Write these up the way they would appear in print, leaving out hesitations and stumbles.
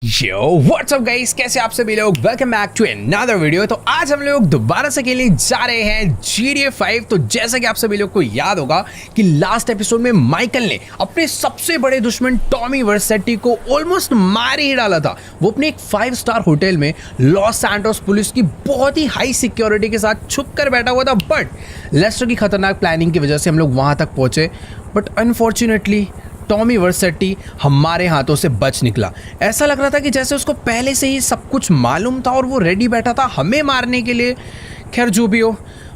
यो WhatsApp guys, कैसे आप सभी लोग। Welcome back to another video. तो आज हम लोग दोबारा से खेलने जा रहे हैं GTA 5। तो जैसा कि आप सभी लोग को याद होगा कि लास्ट एपिसोड में माइकल ने अपने सबसे बड़े दुश्मन टॉमी वर्सेटी को ऑलमोस्ट मार ही डाला था। वो अपने एक 5 स्टार होटल में लॉस सैंटोस पुलिस की बहुत ही हाई सिक्योरिटी के साथ छुप कर बैठा हुआ था। बट लेस्टर की खतरनाक प्लानिंग की वजह से हम लोग वहां तक पहुंचे। बट अनफॉर्चुनेटली टॉमी वर्सेटी हमारे हाथों से बच निकला। ऐसा लग रहा था कि जैसे उसको पहले से ही सब कुछ मालूम था और वो रेडी बैठा था हमें मारने के लिए। खैर जो भी हो,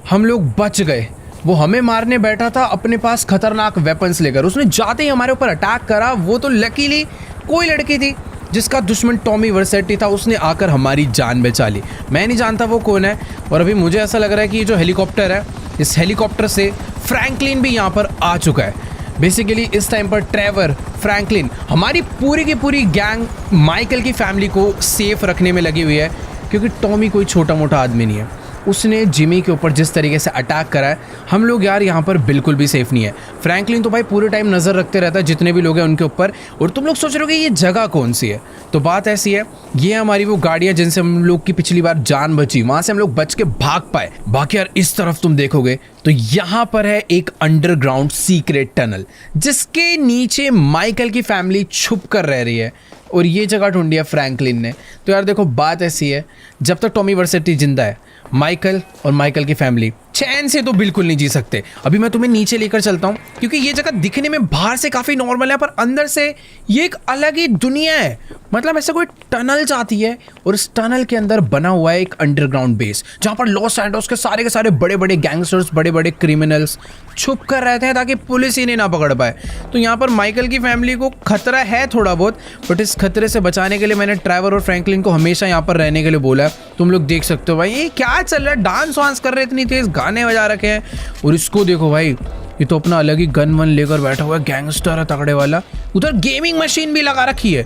हम लोग बच गए। वो हमें मारने बैठा था अपने पास खतरनाक वेपन्स लेकर। उसने जाते ही हमारे ऊपर अटैक करा। वो तो लकीली कोई लड़की थी जिसका दुश्मन टॉमी वर्सेटी था, उसने आकर हमारी जान बचा ली। मैं नहीं जानता वो कौन है। और अभी मुझे ऐसा लग रहा है कि ये जो हेलीकॉप्टर है, इस हेलीकॉप्टर से फ्रैंकलिन भी यहाँ पर आ चुका है। बेसिकली इस टाइम पर ट्रेवर, फ्रैंकलिन, हमारी पूरी की पूरी गैंग माइकल की फैमिली को सेफ रखने में लगी हुई है। क्योंकि टॉमी कोई छोटा मोटा आदमी नहीं है। उसने जिमी के ऊपर जिस तरीके से अटैक करा है, हम लोग यार यहाँ पर बिल्कुल भी सेफ नहीं है। फ्रैंकलिन तो भाई पूरे टाइम नज़र रखते रहता है जितने भी लोग हैं उनके ऊपर। और तुम लोग सोच रहे हो कि ये जगह कौन सी है। तो बात ऐसी है, ये हमारी वो गाड़ियाँ जिनसे हम लोग की पिछली बार जान बची, वहाँ से हम लोग बच के भाग पाए। बाकी यार इस तरफ तुम देखोगे तो यहाँ पर है एक अंडरग्राउंड सीक्रेट टनल जिसके नीचे माइकल की फैमिली छुप कर रह रही है। और ये जगह ढूंढी है फ्रैंकलिन ने। तो यार देखो, बात ऐसी है, जब तक टॉमी वर्सेटी जिंदा है, माइकल और माइकल की फैमिली चैन से तो बिल्कुल नहीं जी सकते। अभी मैं तुम्हें नीचे लेकर चलता हूँ क्योंकि ये जगह दिखने में बाहर से काफ़ी नॉर्मल है, पर अंदर से ये एक अलग ही दुनिया है। मतलब ऐसा कोई टनल जाती है और इस टनल के अंदर बना हुआ है एक अंडरग्राउंड बेस जहाँ पर लॉस सैंटोस के सारे बड़े बड़े गैंगस्टर्स, बड़े बड़े क्रिमिनल्स छुप कर रहते हैं ताकि पुलिस इन्हें ना पकड़ पाए। तो यहाँ पर माइकल की फैमिली को खतरा है थोड़ा बहुत, बट इस खतरे से बचाने के लिए मैंने ट्रेवर और फ्रैंकलिन को हमेशा यहाँ पर रहने के लिए बोला है। तुम लोग देख सकते हो भाई ये क्या चल रहा है, डांस वांस कर रहे, इतनी तेज गाने बजा रखे हैं। और इसको देखो भाई, ये तो अपना अलग ही गन वन लेकर बैठा हुआ है, गैंगस्टर है तगड़े वाला। उधर गेमिंग मशीन भी लगा रखी है।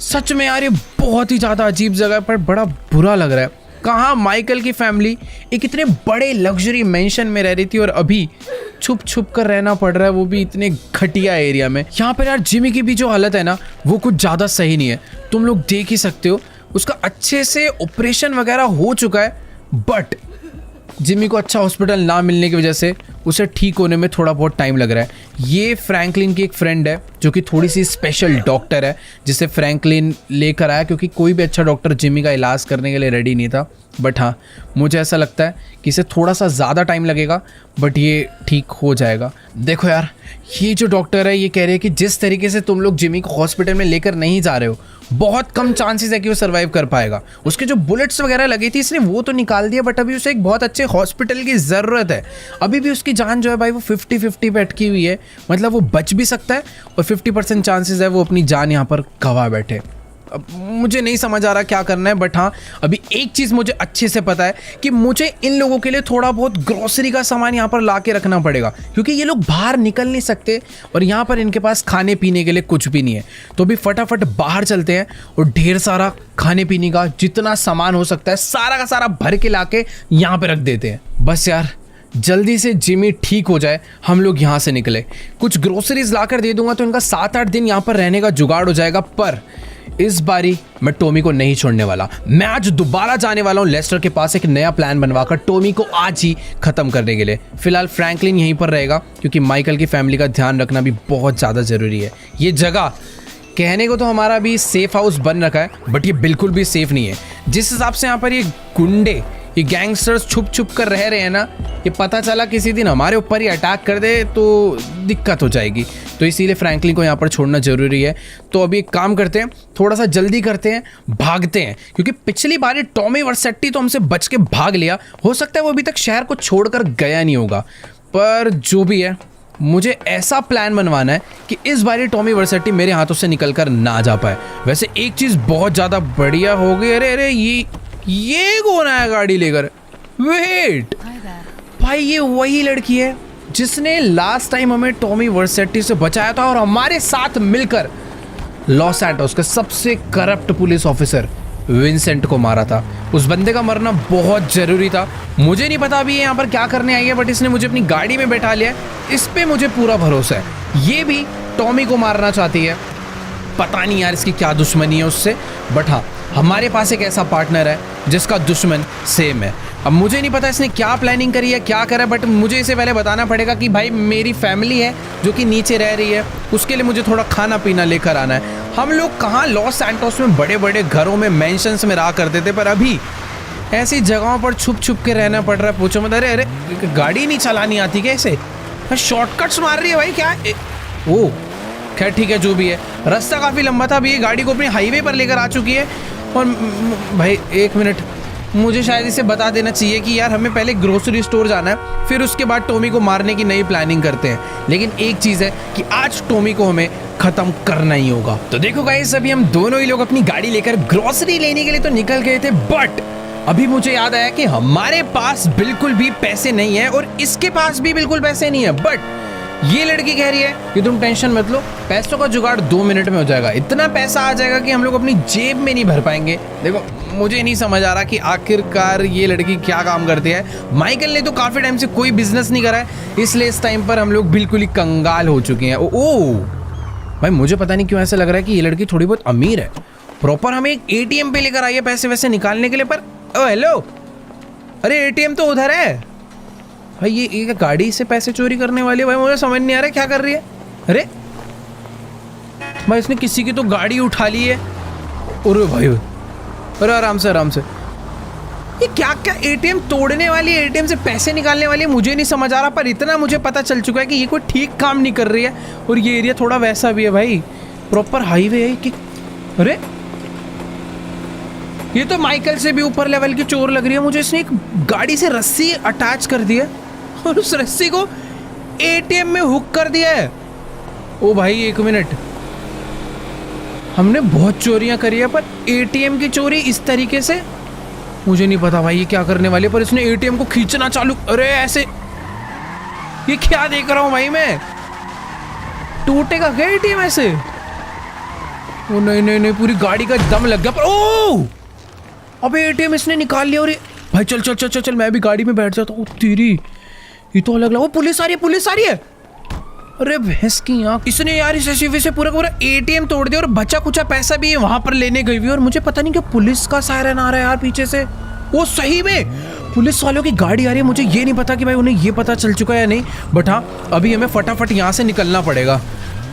सच में यार ये बहुत ही ज़्यादा अजीब जगह पर बड़ा बुरा लग रहा है। कहाँ माइकल की फैमिली एक इतने बड़े लग्जरी मेंशन में रह रही थी और अभी छुप छुप कर रहना पड़ रहा है, वो भी इतने घटिया एरिया में। यहाँ पर यार जिमी की भी जो हालत है ना, वो कुछ ज़्यादा सही नहीं है। तुम लोग देख ही सकते हो, उसका अच्छे से ऑपरेशन वगैरह हो चुका है, बट जिमी को अच्छा हॉस्पिटल ना मिलने की वजह से उसे ठीक होने में थोड़ा बहुत टाइम लग रहा है। ये फ्रैंकलिन की एक फ्रेंड है जो कि थोड़ी सी स्पेशल डॉक्टर है, जिसे फ्रैंकलिन लेकर आया क्योंकि कोई भी अच्छा डॉक्टर जिमी का इलाज करने के लिए रेडी नहीं था। बट हाँ, मुझे ऐसा लगता है कि इसे थोड़ा सा ज़्यादा टाइम लगेगा, बट ये ठीक हो जाएगा। देखो यार, ये जो डॉक्टर है ये कह रही है कि जिस तरीके से तुम लोग जिमी को हॉस्पिटल में लेकर नहीं जा रहे हो, बहुत कम चांसेस है कि वो सर्वाइव कर पाएगा। उसके जो बुलेट्स वगैरह लगी थी इसने वो तो निकाल दिया, बट अभी उसे एक बहुत अच्छे हॉस्पिटल की ज़रूरत है। अभी भी उसकी जान जो है भाई वो 50-50 पे अटकी हुई है। मतलब वो बच भी सकता है और 50% चांसेस है वो अपनी जान यहाँ पर गंवा बैठे। अब मुझे नहीं समझ आ रहा क्या करना है, बट हाँ अभी एक चीज़ मुझे अच्छे से पता है कि मुझे इन लोगों के लिए थोड़ा बहुत ग्रोसरी का सामान यहाँ पर ला के रखना पड़ेगा क्योंकि ये लोग बाहर निकल नहीं सकते और यहाँ पर इनके पास खाने पीने के लिए कुछ भी नहीं है। तो अभी फटाफट बाहर चलते हैं और ढेर सारा खाने पीने का जितना सामान हो सकता है सारा का सारा भर के ला के यहाँ पर रख देते हैं। बस यार जल्दी से जिमी ठीक हो जाए, हम लोग यहाँ से निकले। कुछ ग्रोसरीज ला कर दे दूंगा तो इनका 7-8 दिन यहाँ पर रहने का जुगाड़ हो जाएगा। पर इस बारी मैं टॉमी को नहीं छोड़ने वाला। मैं आज दोबारा जाने वाला हूँ लेस्टर के पास एक नया प्लान बनवाकर टॉमी को आज ही खत्म करने के लिए। फिलहाल फ्रैंकलिन यहीं पर रहेगा क्योंकि माइकल की फैमिली का ध्यान रखना भी बहुत ज़्यादा ज़रूरी है। ये जगह कहने को तो हमारा भी सेफ हाउस बन रखा है, बट ये बिल्कुल भी सेफ नहीं है। जिस हिसाब से यहाँ पर ये गुंडे, ये गैंगस्टर्स छुप छुप कर रह रहे हैं ना, ये पता चला किसी दिन हमारे ऊपर ही अटैक कर दे तो दिक्कत हो जाएगी। तो इसीलिए फ्रैंकलिन को यहाँ पर छोड़ना ज़रूरी है। तो अभी एक काम करते हैं, थोड़ा सा जल्दी करते हैं, भागते हैं। क्योंकि पिछली बार टॉमी वर्सेटी तो हमसे बच के भाग लिया, हो सकता है वो अभी तक शहर को छोड़कर गया नहीं होगा। पर जो भी है, मुझे ऐसा प्लान बनवाना है कि इस बार टॉमी वर्सेटी मेरे हाथों से निकल कर ना जा पाए। वैसे एक चीज़ बहुत ज़्यादा बढ़िया हो गई। अरे ये कौन आया गाड़ी लेकर? वेट भाई, ये वही लड़की है जिसने लास्ट टाइम हमें टॉमी वर्सेटी से बचाया था और हमारे साथ मिलकर लॉस सैंटोस के सबसे करप्ट पुलिस ऑफिसर विंसेंट को मारा था। उस बंदे का मरना बहुत ज़रूरी था। मुझे नहीं पता अभी ये यहाँ पर क्या करने आई है, बट इसने मुझे अपनी गाड़ी में बैठा लिया है। इस पे मुझे पूरा भरोसा है, ये भी टॉमी को मारना चाहती है। पता नहीं यार इसकी क्या दुश्मनी है उससे, बट हाँ हमारे पास एक ऐसा पार्टनर है जिसका दुश्मन सेम है। अब मुझे नहीं पता इसने क्या प्लानिंग करी है, क्या करा है, बट मुझे इसे पहले बताना पड़ेगा कि भाई मेरी फैमिली है जो कि नीचे रह रही है, उसके लिए मुझे थोड़ा खाना पीना लेकर आना है। हम लोग कहाँ लॉस सैंटोस में बड़े बड़े घरों में मेंशंस में रहा करते थे, पर अभी ऐसी जगहों पर छुप छुप के रहना पड़ रहा है। पूछो मत, अरे अरे गाड़ी नहीं चलानी आती कैसे, शॉर्टकट्स मार रही है भाई क्या। ओ खैर ठीक है, जो भी है, रास्ता काफ़ी लंबा था, अभी ये गाड़ी को अपने हाईवे पर लेकर आ चुकी है। और भाई एक मिनट, मुझे शायद इसे बता देना चाहिए कि यार हमें पहले ग्रोसरी स्टोर जाना है, फिर उसके बाद टॉमी को मारने की नई प्लानिंग करते हैं। लेकिन एक चीज़ है कि आज टॉमी को हमें ख़त्म करना ही होगा। तो देखो गाइस, अभी हम दोनों ही लोग अपनी गाड़ी लेकर ग्रोसरी लेने के लिए तो निकल गए थे, बट अभी मुझे याद आया कि हमारे पास बिल्कुल भी पैसे नहीं है और इसके पास भी बिल्कुल पैसे नहीं है। बट ये लड़की कह रही है कि तुम टेंशन मत लो, पैसों का जुगाड़ 2 मिनट में हो जाएगा, इतना पैसा आ जाएगा कि हम लोग अपनी जेब में नहीं भर पाएंगे। देखो मुझे नहीं समझ आ रहा कि आखिरकार ये लड़की क्या काम करती है। माइकल ने तो काफ़ी टाइम से कोई बिजनेस नहीं करा है, इसलिए इस टाइम पर हम लोग बिल्कुल ही कंगाल हो चुके हैं। ओ भाई मुझे पता नहीं क्यों ऐसा लग रहा है कि ये लड़की थोड़ी बहुत अमीर है, प्रॉपर हमें एक ATM पे लेकर आई है पैसे वैसे निकालने के लिए। पर ओ हेलो, अरे ATM तो उधर है भाई। ये गाड़ी से पैसे चोरी करने वाली है भाई, मुझे समझ नहीं आ रहा है क्या कर रही है। अरे भाई इसने किसी की तो गाड़ी उठा ली है। अरे भाई अरे आराम से आराम से, ये क्या क्या ATM तोड़ने वाली है, ATM से पैसे निकालने वाली है, मुझे नहीं समझ आ रहा। पर इतना मुझे पता चल चुका है कि ये कोई ठीक काम नहीं कर रही है। और ये एरिया थोड़ा वैसा भी है भाई, प्रॉपर हाईवे है कि। अरे ये तो माइकल से भी ऊपर लेवल की चोर लग रही है मुझे। इसने एक गाड़ी से रस्सी अटैच कर दी है और उस रस्सी को ATM में हुक कर दिया है। ओ भाई एक मिनट, हमने बहुत चोरियां करी है पर ATM की चोरी इस तरीके से मुझे नहीं पता भाई ये क्या करने वाली है। पर इसने ATM को खींचना चालू, अरे ऐसे, ये क्या देख रहा हूं भाई मैं, टूटेगा क्या ATM ऐसे। ओ नहीं नहीं नहीं, पूरी गाड़ी का दम लग गया। पर ओ अबे ATM इसने निकाल लिया। और भाई चल चल चल चल चल, मैं भी गाड़ी में बैठ जाता हूँ। तेरी ये तो अलग लगा। वो पुलिस आ रही है, पुलिस आ रही है। अरे भैंस की आँख, इसने यार इस SUV से पूरा पूरा ATM तोड़ दिया और बचा कुचा पैसा भी वहां पर लेने गई हुई। और मुझे पता नहीं क्या पुलिस का सायरन आ रहा है यार पीछे से। वो सही में पुलिस वालों की गाड़ी आ रही है। मुझे ये नहीं पता कि भाई उन्हें ये पता चल चुका है या नहीं, बट हाँ अभी हमें फटाफट यहाँ से निकलना पड़ेगा।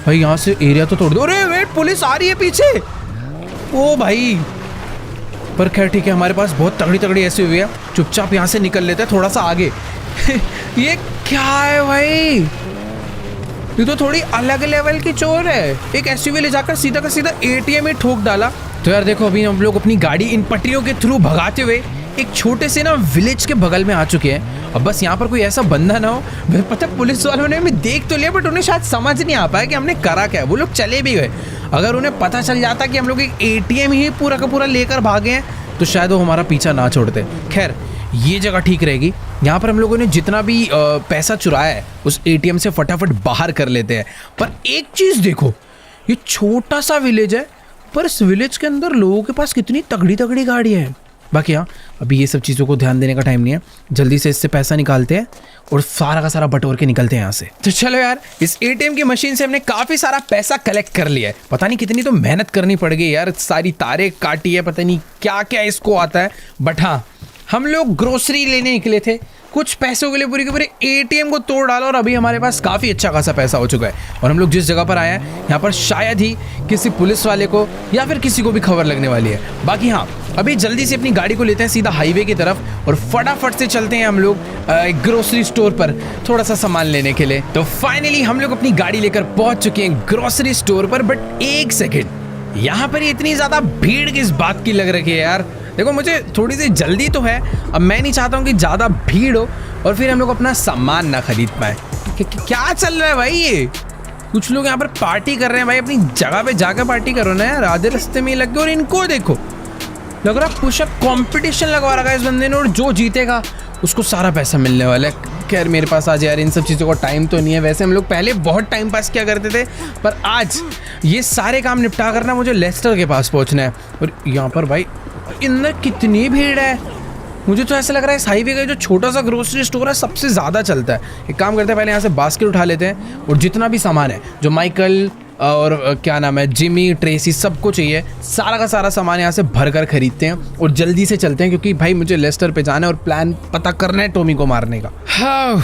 भाई यहाँ से एरिया तो तोड़ दो। अरे वेट, पुलिस आ रही है पीछे। ओ भाई, पर खैर ठीक है, हमारे पास बहुत तगड़ी तगड़ी SUV है, चुपचाप यहाँ से निकल लेते हैं थोड़ा सा आगे। ये क्या है भाई, ये तो थोड़ी अलग लेवल की चोर है। एक SUV ले जाकर सीधा का सीधा ATM में ठोक डाला। तो यार देखो, अभी हम लोग अपनी गाड़ी इन पटरियों के थ्रू भगाते हुए एक छोटे से ना विलेज के बगल में आ चुके हैं। अब बस यहाँ पर कोई ऐसा बंदा ना हो, पता पुलिस वालों ने हमें देख तो लिया बट उन्हें शायद समझ नहीं आ पाया कि हमने करा क्या है। वो लोग चले भी गए। अगर उन्हें पता चल जाता कि हम लोग एक ATM ही पूरा का पूरा लेकर भागे हैं तो शायद वो हमारा पीछा ना छोड़ते। खैर ये जगह ठीक रहेगी, यहाँ पर हम लोगों ने जितना भी पैसा चुराया है उस ATM से फटाफट बाहर कर लेते हैं। पर एक चीज़ देखो, ये छोटा सा विलेज है पर इस विलेज के अंदर लोगों के पास कितनी तगड़ी तगड़ी गाड़ियाँ हैं। बाकी हाँ, अभी ये सब चीज़ों को ध्यान देने का टाइम नहीं है, जल्दी से इससे पैसा निकालते हैं और सारा का सारा बटोर के निकलते हैं यहाँ से। तो चलो यार, इस ATM की मशीन से हमने काफ़ी सारा पैसा कलेक्ट कर लिया है। पता नहीं कितनी तो मेहनत करनी पड़ गई यार, सारी तारें काटी है, पता नहीं क्या क्या इसको आता है। बट हाँ, हम लोग ग्रोसरी लेने निकले थे, कुछ पैसों के लिए पूरे के पूरे ATM को तोड़ डाला और अभी हमारे पास काफ़ी अच्छा खासा पैसा हो चुका है। और हम लोग जिस जगह पर आए हैं यहाँ पर शायद ही किसी पुलिस वाले को या फिर किसी को भी खबर लगने वाली है। बाकी हाँ, अभी जल्दी से अपनी गाड़ी को लेते हैं सीधा हाईवे की तरफ और फटाफट से चलते हैं हम लोग एक ग्रोसरी स्टोर पर थोड़ा सा सामान लेने के लिए। तो फाइनली हम लोग अपनी गाड़ी लेकर पहुंच चुके हैं ग्रोसरी स्टोर पर। बट एक सेकेंड, यहाँ पर इतनी ज़्यादा भीड़ किस बात की लग रही है यार। देखो मुझे थोड़ी सी जल्दी तो है, अब मैं नहीं चाहता हूँ कि ज़्यादा भीड़ हो और फिर हम लोग अपना सामान ना खरीद पाए। क्या चल रहा है भाई, ये कुछ लोग यहाँ पर पार्टी कर रहे हैं भाई, अपनी जगह पे जाकर पार्टी करो ना यार, आधे रास्ते में लग गए। और इनको देखो, लग रहा पुशअप कंपटीशन लगवा रखा है इस बंदे ने और जो जीतेगा उसको सारा पैसा मिलने वाला है। खैर मेरे पास आज यार इन सब चीज़ों का टाइम तो नहीं है। वैसे हम लोग पहले बहुत टाइम पास किया करते थे, पर आज ये सारे काम निपटा करना मुझे लेस्टर के पास पहुँचना है। और यहाँ पर भाई इधर कितनी भीड़ है, मुझे तो ऐसा लग रहा है इस हाईवे का जो छोटा सा ग्रोसरी स्टोर है सबसे ज़्यादा चलता है। एक काम करते हैं, पहले यहाँ से बास्केट उठा लेते हैं और जितना भी सामान है जो माइकल और क्या नाम है, जिमी, ट्रेसी, सबको चाहिए। सारा का सारा सामान यहाँ से भर कर खरीदते हैं और जल्दी से चलते हैं, क्योंकि भाई मुझे लेस्टर पे जाना है और प्लान पता करना है टॉमी को मारने का। हाँ,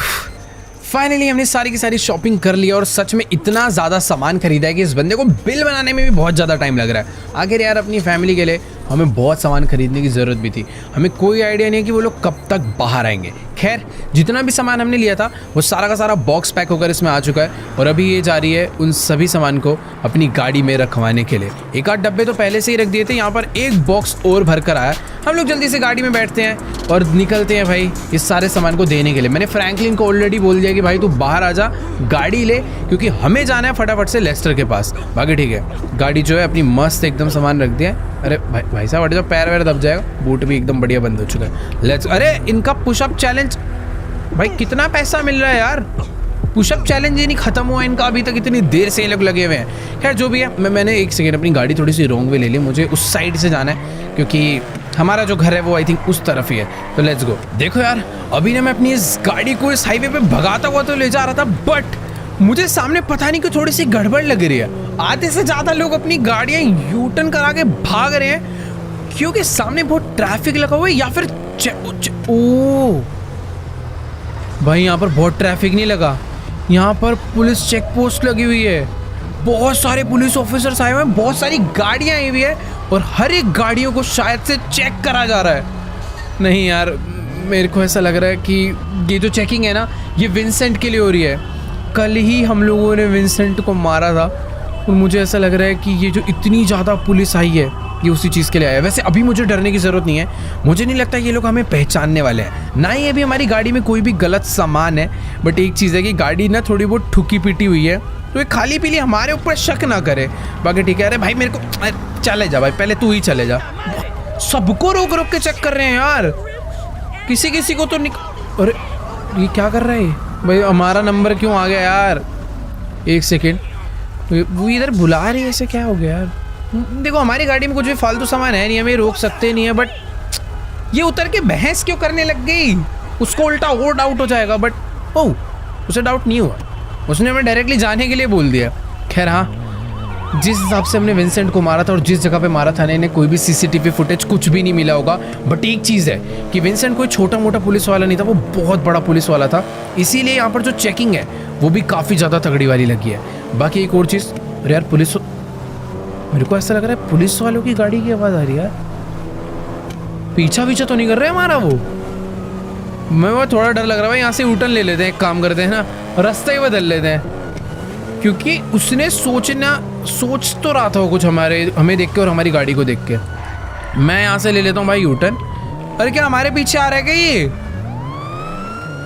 फाइनली हमने सारी की सारी शॉपिंग कर लिया और सच में इतना ज़्यादा सामान खरीदा है कि इस बंदे को बिल बनाने में भी बहुत ज़्यादा टाइम लग रहा है। आखिर यार अपनी फैमिली के लिए हमें बहुत सामान खरीदने की ज़रूरत भी थी। हमें कोई आइडिया नहीं है कि वो लोग कब तक बाहर आएंगे। खैर, जितना भी सामान हमने लिया था वो सारा का सारा बॉक्स पैक होकर इसमें आ चुका है और अभी ये जा रही है उन सभी सामान को अपनी गाड़ी में रखवाने के लिए। एक आध डब्बे तो पहले से ही रख दिए थे, यहाँ पर एक बॉक्स और भर कर आया। हम लोग जल्दी से गाड़ी में बैठते हैं और निकलते हैं भाई इस सारे सामान को देने के लिए। मैंने फ्रैंकलिन को ऑलरेडी बोल दिया कि भाई तू बाहर आ जा, गाड़ी ले, क्योंकि हमें जाना है फटाफट से लेस्टर के पास। बाकी ठीक है, गाड़ी जो है अपनी मस्त एकदम सामान रख दिया है। अरे भाई साहब हट जाओ, पैर वैर दब जाएगा। बूट भी एकदम बढ़िया बंद हो चुका है। लेट्स, अरे इनका पुशअप चैलेंज, भाई कितना पैसा मिल रहा है यार। पुशअप चैलेंज ही नहीं खत्म हुआ इनका अभी तक, इतनी देर से ये लोग लगे हुए हैं। खैर जो भी है, मैंने एक सेकेंड अपनी गाड़ी थोड़ी सी रॉन्ग वे ले ली। मुझे उस साइड से जाना है क्योंकि हमारा जो घर है वो आई थिंक उस तरफ ही है। तो लेट्स गो। देखो यार, अभी ना मैं अपनी इस गाड़ी को इस हाईवे पे भगाता हुआ तो ले जा रहा था, बट मुझे सामने पता नहीं कि थोड़ी सी गड़बड़ लग रही है। आधे से ज़्यादा लोग अपनी गाड़ियाँ यू टर्न करा के भाग रहे हैं क्योंकि सामने बहुत ट्रैफिक लगा हुआ है, या फिर ओ भाई यहाँ पर बहुत ट्रैफिक नहीं लगा, यहाँ पर पुलिस चेक पोस्ट लगी हुई है। बहुत सारे पुलिस ऑफिसर्स आए हुए हैं, बहुत सारी गाड़ियाँ आई हुई है और हर एक गाड़ियों को शायद से चेक करा जा रहा है। नहीं यार, मेरे को ऐसा लग रहा है कि ये जो चेकिंग है ना, ये विंसेंट के लिए हो रही है। कल ही हम लोगों ने विंसेंट को मारा था और मुझे ऐसा लग रहा है कि ये जो इतनी ज़्यादा पुलिस आई है ये उसी चीज़ के लिए आया है। वैसे अभी मुझे डरने की ज़रूरत नहीं है, मुझे नहीं लगता ये लोग हमें पहचानने वाले हैं, ना ही अभी हमारी गाड़ी में कोई भी गलत सामान है। बट एक चीज़ है कि गाड़ी ना थोड़ी बहुत ठुकी पीटी हुई है, तो ये खाली पीली हमारे ऊपर शक ना करे। बाकी ठीक है। अरे भाई मेरे को चले जा भाई, पहले तू ही चले जा। सबको रोक रोक के चेक कर रहे हैं यार, किसी किसी को तो अरे ये क्या कर रहा है भाई, हमारा नंबर क्यों आ गया यार? एक सेकेंड, वो इधर बुला रही है, ऐसे क्या हो गया यार? देखो हमारी गाड़ी में कुछ भी फालतू सामान है नहीं, हमें रोक सकते नहीं है, बट ये उतर के बहस क्यों करने लग गई? उसको उल्टा और डाउट हो जाएगा, बट ओह उसे डाउट नहीं हुआ, उसने हमें डायरेक्टली जाने के लिए बोल दिया। खैर हाँ, जिस हिसाब से हमने विंसेंट को मारा था और जिस जगह पे मारा था इन्हें कोई भी सीसीटीवी फुटेज कुछ भी नहीं मिला होगा। बट एक चीज़ है कि विंसेंट कोई छोटा मोटा पुलिस वाला नहीं था, वो बहुत बड़ा पुलिस वाला था, इसीलिए यहाँ पर जो चेकिंग है वो भी काफ़ी ज़्यादा तगड़ी वाली लगी है। बाकी एक और चीज़, अरे यार पुलिस, मेरे को ऐसा लग रहा है पुलिस वालों की गाड़ी की आवाज़ आ रही है यार। पीछा तो नहीं कर रहे हमारा वो? मैं वो थोड़ा डर लग रहा है। यहाँ से यूटर्न ले लेते हैं, एक काम करते हैं ना, रास्ता ही बदल लेते हैं, क्योंकि उसने सोच तो रहा था वो कुछ हमें देख के और हमारी गाड़ी को देख के। मैं यहाँ से ले लेता हूँ भाई यूटर्न। अरे क्या हमारे पीछे आ रहा है क्या ये?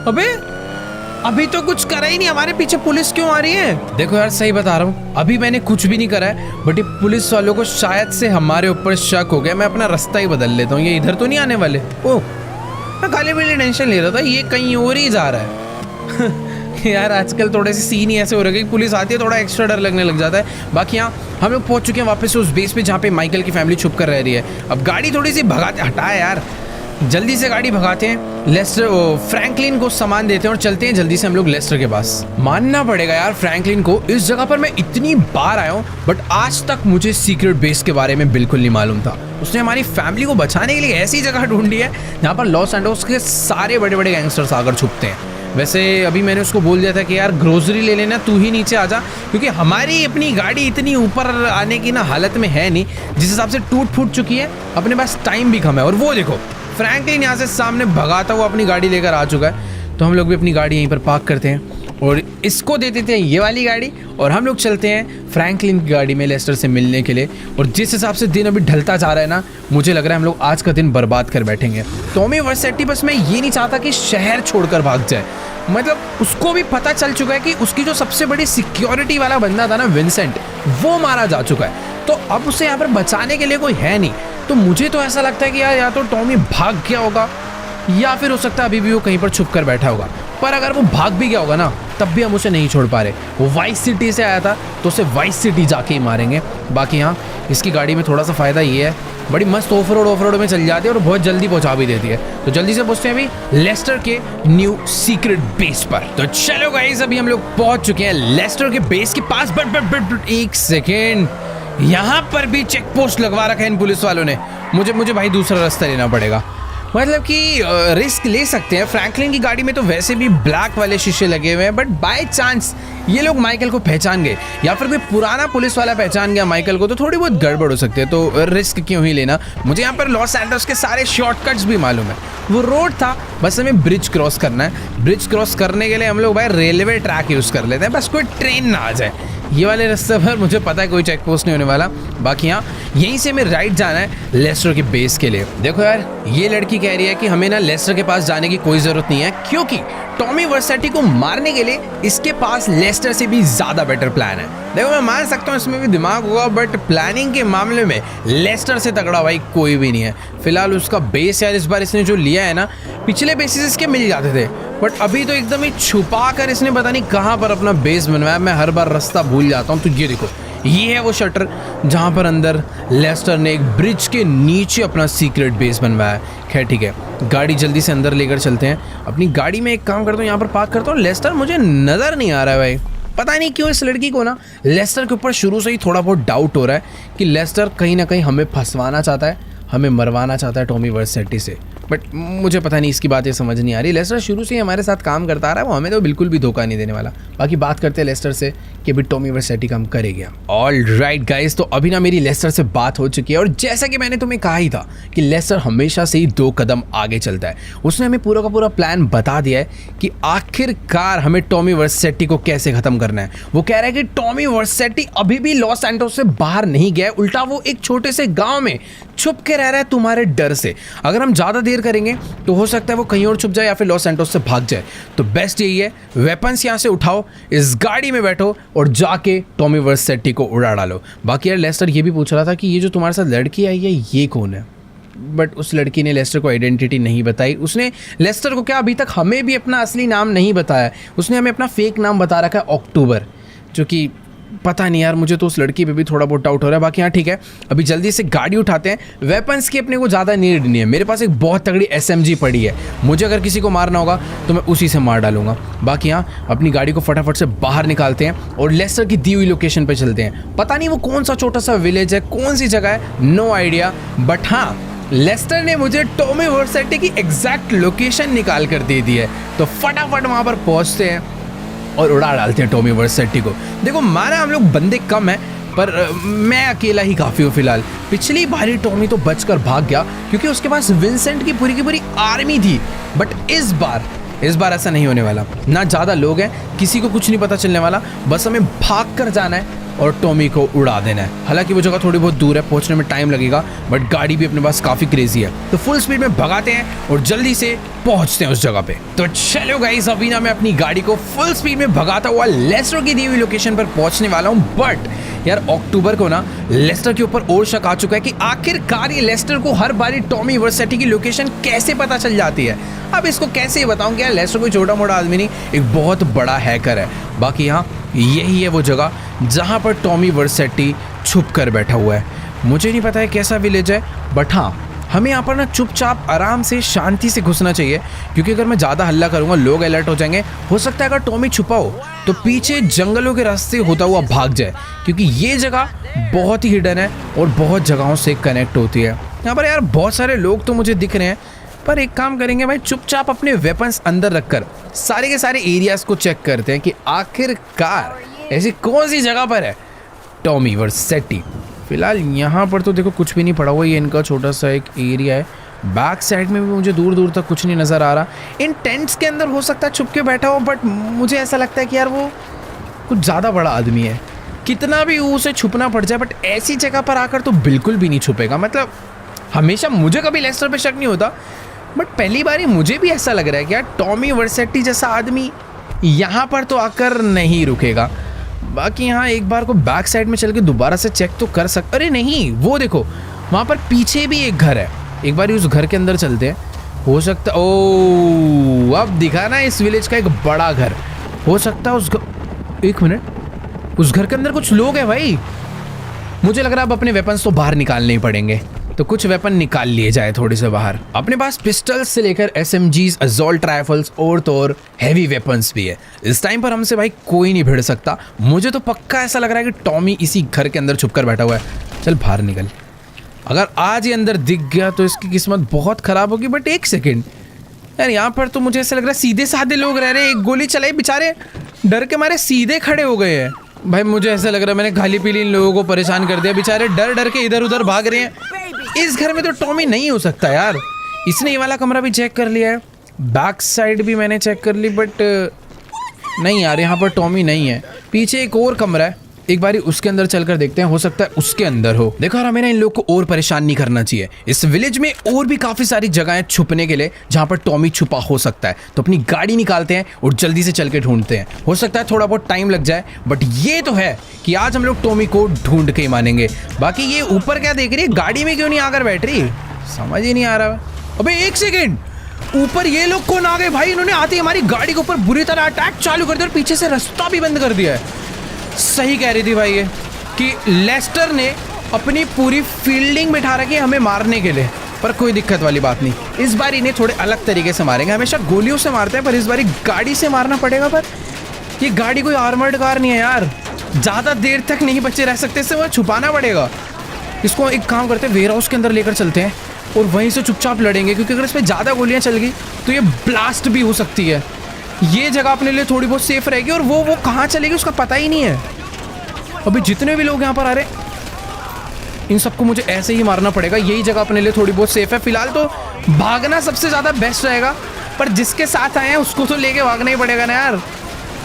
अबे अभी तो कुछ करा ही नहीं, हमारे पीछे पुलिस क्यों आ रही है? देखो यार सही बता रहा हूँ, अभी मैंने कुछ भी नहीं करा है, बट ये पुलिस वालों को शायद से हमारे ऊपर शक हो गया। मैं अपना रास्ता ही बदल लेता हूँ, ये इधर तो नहीं आने वाले। ओह मैं खाली पीली टेंशन ले रहा था, ये कहीं और ही जा रहा है। यार आजकल थोड़े से सीन ही ऐसे हो रहे हैं कि पुलिस आती है थोड़ा एक्स्ट्रा डर लगने लग जाता है। बाकी यहाँ हम लोग पहुँच चुके हैं वापस से उस बेस पे जहाँ पे माइकल की फैमिली छुप कर रह रही है। अब गाड़ी थोड़ी सी भगाते, हटाए यार, जल्दी से गाड़ी भगाते हैं, लेस्टर फ्रैंकलिन को सामान देते हैं और चलते हैं जल्दी से हम लोग लेस्टर के पास। मानना पड़ेगा यार फ्रैंकलिन को, इस जगह पर मैं इतनी बार आया हूँ बट आज तक मुझे सीक्रेट बेस के बारे में बिल्कुल नहीं मालूम था। उसने हमारी फैमिली को बचाने के लिए ऐसी जगह ढूंढी है जहाँ पर लॉस एंजल्स के सारे बड़े बड़े गैंगस्टर्स आकर छुपते हैं। वैसे अभी मैंने उसको बोल दिया था कि यार ग्रोसरी ले लेना, तू ही नीचे आ जा, क्योंकि हमारी अपनी गाड़ी इतनी ऊपर आने की ना हालत में है नहीं, जिस हिसाब से टूट फूट चुकी है, अपने पास टाइम भी कम है। और वो देखो फ्रैंकलिन यहाँ से सामने भगाता हुआ अपनी गाड़ी लेकर आ चुका है। तो हम लोग भी अपनी गाड़ी यहीं पर पार्क करते हैं और इसको दे देते हैं ये वाली गाड़ी और हम लोग चलते हैं फ्रैंकलिन की गाड़ी में लेस्टर से मिलने के लिए। और जिस हिसाब से दिन अभी ढलता जा रहा है ना, मुझे लग रहा है हम लोग आज का दिन बर्बाद कर बैठेंगे। टॉमी वर्सेटी बस मैं ये नहीं चाहता कि शहर छोड़कर भाग जाए, मतलब उसको भी पता चल चुका है कि उसकी जो सबसे बड़ी सिक्योरिटी वाला बंदा था ना विंसेंट, वो मारा जा चुका है। तो अब उसे यहाँ पर बचाने के लिए कोई है नहीं। तो मुझे तो ऐसा लगता है कि यार या तो टॉमी भाग गया होगा या फिर हो सकता है अभी भी वो कहीं पर छुप कर बैठा होगा। पर अगर वो भाग भी गया होगा ना, तब भी हम उसे नहीं छोड़ पा रहे। वो वाइस सिटी से आया था तो उसे वाइस सिटी जाके ही मारेंगे। बाकी यहाँ इसकी गाड़ी में थोड़ा सा फ़ायदा ये है, बड़ी मस्त ऑफ रोड में चल जाती है और बहुत जल्दी पहुंचा भी देती है। तो जल्दी से पहुंचते हैं अभी लेस्टर के न्यू सीक्रेट बेस पर। तो चलो गाइस, अभी हम लोग पहुंच चुके हैं लेस्टर के बेस के पास। बट एक सेकेंड, यहाँ पर भी चेक पोस्ट लगवा रखा है इन पुलिस वालों ने। मुझे भाई दूसरा रास्ता लेना पड़ेगा। मतलब कि रिस्क ले सकते हैं। फ्रैंकलिन की गाड़ी में तो वैसे भी ब्लैक वाले शीशे लगे हुए हैं, बट बाय चांस ये लोग माइकल को पहचान गए या फिर कोई पुराना पुलिस वाला पहचान गया माइकल को, तो थोड़ी बहुत गड़बड़ हो सकती है। तो रिस्क क्यों ही लेना। मुझे यहाँ पर लॉस एंजल्स के सारे शॉर्टकट्स भी मालूम है। वो रोड था, बस हमें ब्रिज क्रॉस करना है। ब्रिज क्रॉस करने के लिए हम लोग भाई रेलवे ट्रैक यूज़ कर लेते हैं, बस कोई ट्रेन ना आ जाए। ये वाले रास्ते पर मुझे पता है कोई चेक पोस्ट नहीं होने वाला। बाकी यहाँ यहीं से हमें राइट जाना है लेस्टर के बेस के लिए। देखो यार, ये लड़की कह रही है कि हमें ना लेस्टर के पास जाने की कोई ज़रूरत नहीं है, क्योंकि टॉमी वर्सेटी को मारने के लिए इसके पास लेस्टर से भी ज़्यादा बेटर प्लान है। देखो मैं मान सकता हूँ इसमें भी दिमाग होगा, बट प्लानिंग के मामले में लेस्टर से तगड़ा भाई कोई भी नहीं है। फिलहाल उसका बेस यार इस बार इसने जो लिया है ना, पिछले बेसिस इसके मिल जाते थे, बट अभी तो एकदम ही छुपा कर इसने पता नहीं कहाँ पर अपना बेस बनवाया। मैं हर बार रास्ता भूल जाता हूँ। तो ये देखो, ये है वो शटर जहाँ पर अंदर लेस्टर ने एक ब्रिज के नीचे अपना सीक्रेट बेस बनवाया है। खैर ठीक है, गाड़ी जल्दी से अंदर लेकर चलते हैं। अपनी गाड़ी में एक काम करता हूँ, यहाँ पर पार्क करता हूँ। लेस्टर मुझे नज़र नहीं आ रहा है भाई, पता नहीं क्यों इस लड़की को ना लेस्टर के ऊपर शुरू से ही थोड़ा बहुत डाउट हो रहा है कि लेस्टर कहीं ना कहीं हमें फंसवाना चाहता है, हमें मरवाना चाहता है टॉमी वर्सेटी से। बट मुझे पता नहीं, इसकी बातें समझ नहीं आ रही। लेस्टर शुरू से ही हमारे साथ काम करता आ रहा है, वो हमें तो बिल्कुल भी धोखा नहीं देने वाला। बाकी बात करते हैं लेस्टर से कि अभी टॉमी वर्सेटी काम करेगा। ऑल राइट गाइस, तो अभी ना मेरी लेस्टर से बात हो चुकी है और जैसा कि मैंने तुम्हें कहा ही था कि लेस्टर हमेशा से ही 2 कदम आगे चलता है। उसने हमें पूरा का पूरा प्लान बता दिया है कि आखिरकार हमें टॉमी वर्सेटी को कैसे खत्म करना है। वो कह रहा है कि टॉमी वर्सेटी अभी भी लॉस एंजल्स से बाहर नहीं गया, उल्टा वो एक छोटे से गाँव में छुप के रह रहा है तुम्हारे डर से। अगर हम ज़्यादा देर करेंगे तो हो सकता है वो कहीं और छुप जाए या फिर लॉस एंजल्स से भाग जाए। तो बेस्ट यही है, वेपन्स यहाँ से उठाओ, इस गाड़ी में बैठो और जाके टॉमी वर्सेटी को उड़ा डालो। बाकी यार लेस्टर ये भी पूछ रहा था कि ये जो तुम्हारे साथ लड़की आई है ये कौन है, बट उस लड़की ने लेस्टर को आइडेंटिटी नहीं बताई। उसने लेस्टर को क्या, अभी तक हमें भी अपना असली नाम नहीं बताया। उसने हमें अपना फेक नाम बता रखा है अक्टूबर, जो कि पता नहीं यार, मुझे तो उस लड़की पे भी थोड़ा बहुत डाउट हो रहा है। बाकी हाँ ठीक है, अभी जल्दी से गाड़ी उठाते हैं। वेपन्स की अपने को ज़्यादा नीड नहीं है, मेरे पास एक बहुत तगड़ी SMG पड़ी है। मुझे अगर किसी को मारना होगा तो मैं उसी से मार डालूंगा। बाकी हाँ अपनी गाड़ी को फटाफट से बाहर निकालते हैं और लेस्टर की दी हुई लोकेशन पे चलते हैं। पता नहीं वो कौन सा छोटा सा विलेज है, कौन सी जगह है, नो आइडिया, बट हाँ लेस्टर ने मुझे टॉमी वर्सेटी की एग्जैक्ट लोकेशन निकाल कर दे दी है। तो फटाफट वहाँ पर पहुँचते हैं और उड़ा डालते हैं टॉमी वर्सेटी को। देखो माना हम लोग बंदे कम हैं, पर मैं अकेला ही काफ़ी हूँ फिलहाल। पिछली बारी टॉमी तो बचकर भाग गया क्योंकि उसके पास विंसेंट की पूरी आर्मी थी, बट इस बार ऐसा नहीं होने वाला। ना ज़्यादा लोग हैं, किसी को कुछ नहीं पता चलने वाला, बस हमें भाग कर जाना है और टॉमी को उड़ा देना है। हालांकि वो जगह थोड़ी बहुत दूर है, पहुंचने में टाइम लगेगा, बट गाड़ी भी अपने पास काफ़ी क्रेजी है। तो फुल स्पीड में भगाते हैं और जल्दी से पहुंचते हैं उस जगह पे। तो चलो गाइस, अभी ना मैं अपनी गाड़ी को फुल स्पीड में भगाता हुआ लेस्टर की दी हुई लोकेशन पर पहुंचने वाला हूँ। बट यार अक्टूबर को ना लेस्टर के ऊपर और शक आ चुका है कि आखिरकार ये लेस्टर को हर बारी टॉमी वर्सेटी की लोकेशन कैसे पता चल जाती है। अब इसको कैसे बताऊं कि यार लेस्टर कोई छोटा मोटा आदमी नहीं, एक बहुत बड़ा हैकर है। बाकी यहाँ यही है वो जगह जहाँ पर टॉमी वर्सेटी छुप कर बैठा हुआ है। मुझे नहीं पता है कैसा विलेज है, बट हाँ हमें यहाँ पर ना चुपचाप आराम से शांति से घुसना चाहिए, क्योंकि अगर मैं ज़्यादा हल्ला करूँगा लोग अलर्ट हो जाएंगे। हो सकता है अगर टॉमी छुपा हो तो पीछे जंगलों के रास्ते होता हुआ भाग जाए, क्योंकि ये जगह बहुत ही हिडन है और बहुत जगहों से कनेक्ट होती है। यहाँ पर यार बहुत सारे लोग तो मुझे दिख रहे हैं, पर एक काम करेंगे भाई, चुपचाप अपने वेपन्स अंदर रखकर सारे के सारे एरियाज को चेक करते हैं कि आखिरकार ऐसी कौन सी जगह पर है टॉमी वर्सेटी। फिलहाल यहाँ पर तो देखो कुछ भी नहीं पड़ा हुआ, ये इनका छोटा सा एक एरिया है। बैक साइड में भी मुझे दूर दूर तक कुछ नहीं नज़र आ रहा। इन टेंट्स के अंदर हो सकता है छुप के बैठा हो, बट मुझे ऐसा लगता है कि यार वो कुछ ज़्यादा बड़ा आदमी है। कितना भी उसे छुपना पड़ जाए, बट ऐसी जगह पर आकर तो बिल्कुल भी नहीं छुपेगा। मतलब हमेशा मुझे कभी लेस्टर पे शक नहीं होता, बट पहली बार ही मुझे भी ऐसा लग रहा है कि यार टॉमी वर्सेटी जैसा आदमी यहाँ पर तो आकर नहीं रुकेगा। बाकी यहाँ एक बार को बैक साइड में चल के दोबारा से चेक तो कर सकते। अरे नहीं, वो देखो वहाँ पर पीछे भी एक घर है, एक बार उस घर के अंदर चलते हैं। हो सकता ओ अब दिखा ना इस विलेज का एक बड़ा घर। हो सकता है एक मिनट, उस घर के अंदर कुछ लोग हैं भाई। मुझे लग रहा है अब अपने वेपन्स तो बाहर निकालने ही पड़ेंगे, तो कुछ वेपन निकाल लिए जाए थोड़े से बाहर। अपने पास पिस्टल्स से लेकर SMGs, असॉल्ट राइफल्स और तो और हैवी वेपन्स भी है। इस टाइम पर हमसे भाई कोई नहीं भिड़ सकता। मुझे तो पक्का ऐसा लग रहा है कि टॉमी इसी घर के अंदर छुपकर बैठा हुआ है। चल बाहर निकल, अगर आज ये अंदर दिख गया तो इसकी किस्मत बहुत खराब होगी। बट एक सेकेंड यार, यहाँ पर तो मुझे ऐसा लग रहा है सीधे साधे लोग रह रहे हैं। एक गोली चलाई, बेचारे डर के मारे सीधे खड़े हो गए हैं। भाई मुझे ऐसा लग रहा है मैंने खाली पीली इन लोगों को परेशान कर दिया। बेचारे डर डर के इधर उधर भाग रहे हैं। इस घर में तो टॉमी नहीं हो सकता यार। इसने ये वाला कमरा भी चेक कर लिया है, बैक साइड भी मैंने चेक कर ली, बट नहीं यार, यहाँ पर टॉमी नहीं है। पीछे एक और कमरा है, एक बारी उसके अंदर चलकर देखते हैं, हो सकता है उसके अंदर हो। देखो यार, हमें ना इन लोग को और परेशान नहीं करना चाहिए। इस विलेज में और भी काफी सारी जगहें छुपने के लिए जहां पर टॉमी छुपा हो सकता है। तो अपनी गाड़ी निकालते हैं और जल्दी से चल के ढूंढते हैं। हो सकता है थोड़ा बहुत टाइम लग जाए, बट ये तो है कि आज हम लोग टॉमी को ढूंढ के ही मानेंगे। बाकी ये ऊपर क्या देख रही है, गाड़ी में क्यों नहीं आकर बैठ रही, समझ ही नहीं आ रहा। अबे एक सेकेंड, ऊपर ये लोग कौन आ गए भाई? इन्होंने आते ही हमारी गाड़ी के ऊपर बुरी तरह अटैक चालू कर दिया और पीछे से रास्ता भी बंद कर दिया है। सही कह रही थी भाई ये कि लेस्टर ने अपनी पूरी फील्डिंग बिठा रखी है हमें मारने के लिए। पर कोई दिक्कत वाली बात नहीं, इस बार इन्हें थोड़े अलग तरीके से मारेंगे। हमेशा गोलियों से मारते हैं, पर इस बार गाड़ी से मारना पड़ेगा। पर ये गाड़ी कोई आर्मर्ड कार नहीं है यार, ज़्यादा देर तक नहीं बचे रह सकते, इससे वह छुपाना पड़ेगा। इसको एक काम करते हैं, वेयर हाउस के अंदर लेकर चलते हैं और वहीं से चुपचाप लड़ेंगे, क्योंकि अगर इस पर ज़्यादा गोलियाँ चल गई तो ये ब्लास्ट भी हो सकती है। ये जगह अपने लिए थोड़ी बहुत सेफ रहेगी, और वो कहाँ चलेगी उसका पता ही नहीं है। अभी जितने भी लोग यहाँ पर आ रहे हैं इन सबको मुझे ऐसे ही मारना पड़ेगा। यही जगह अपने लिए थोड़ी बहुत सेफ है। फिलहाल तो भागना सबसे ज़्यादा बेस्ट रहेगा, पर जिसके साथ आए हैं उसको तो लेके भागना ही पड़ेगा ना यार।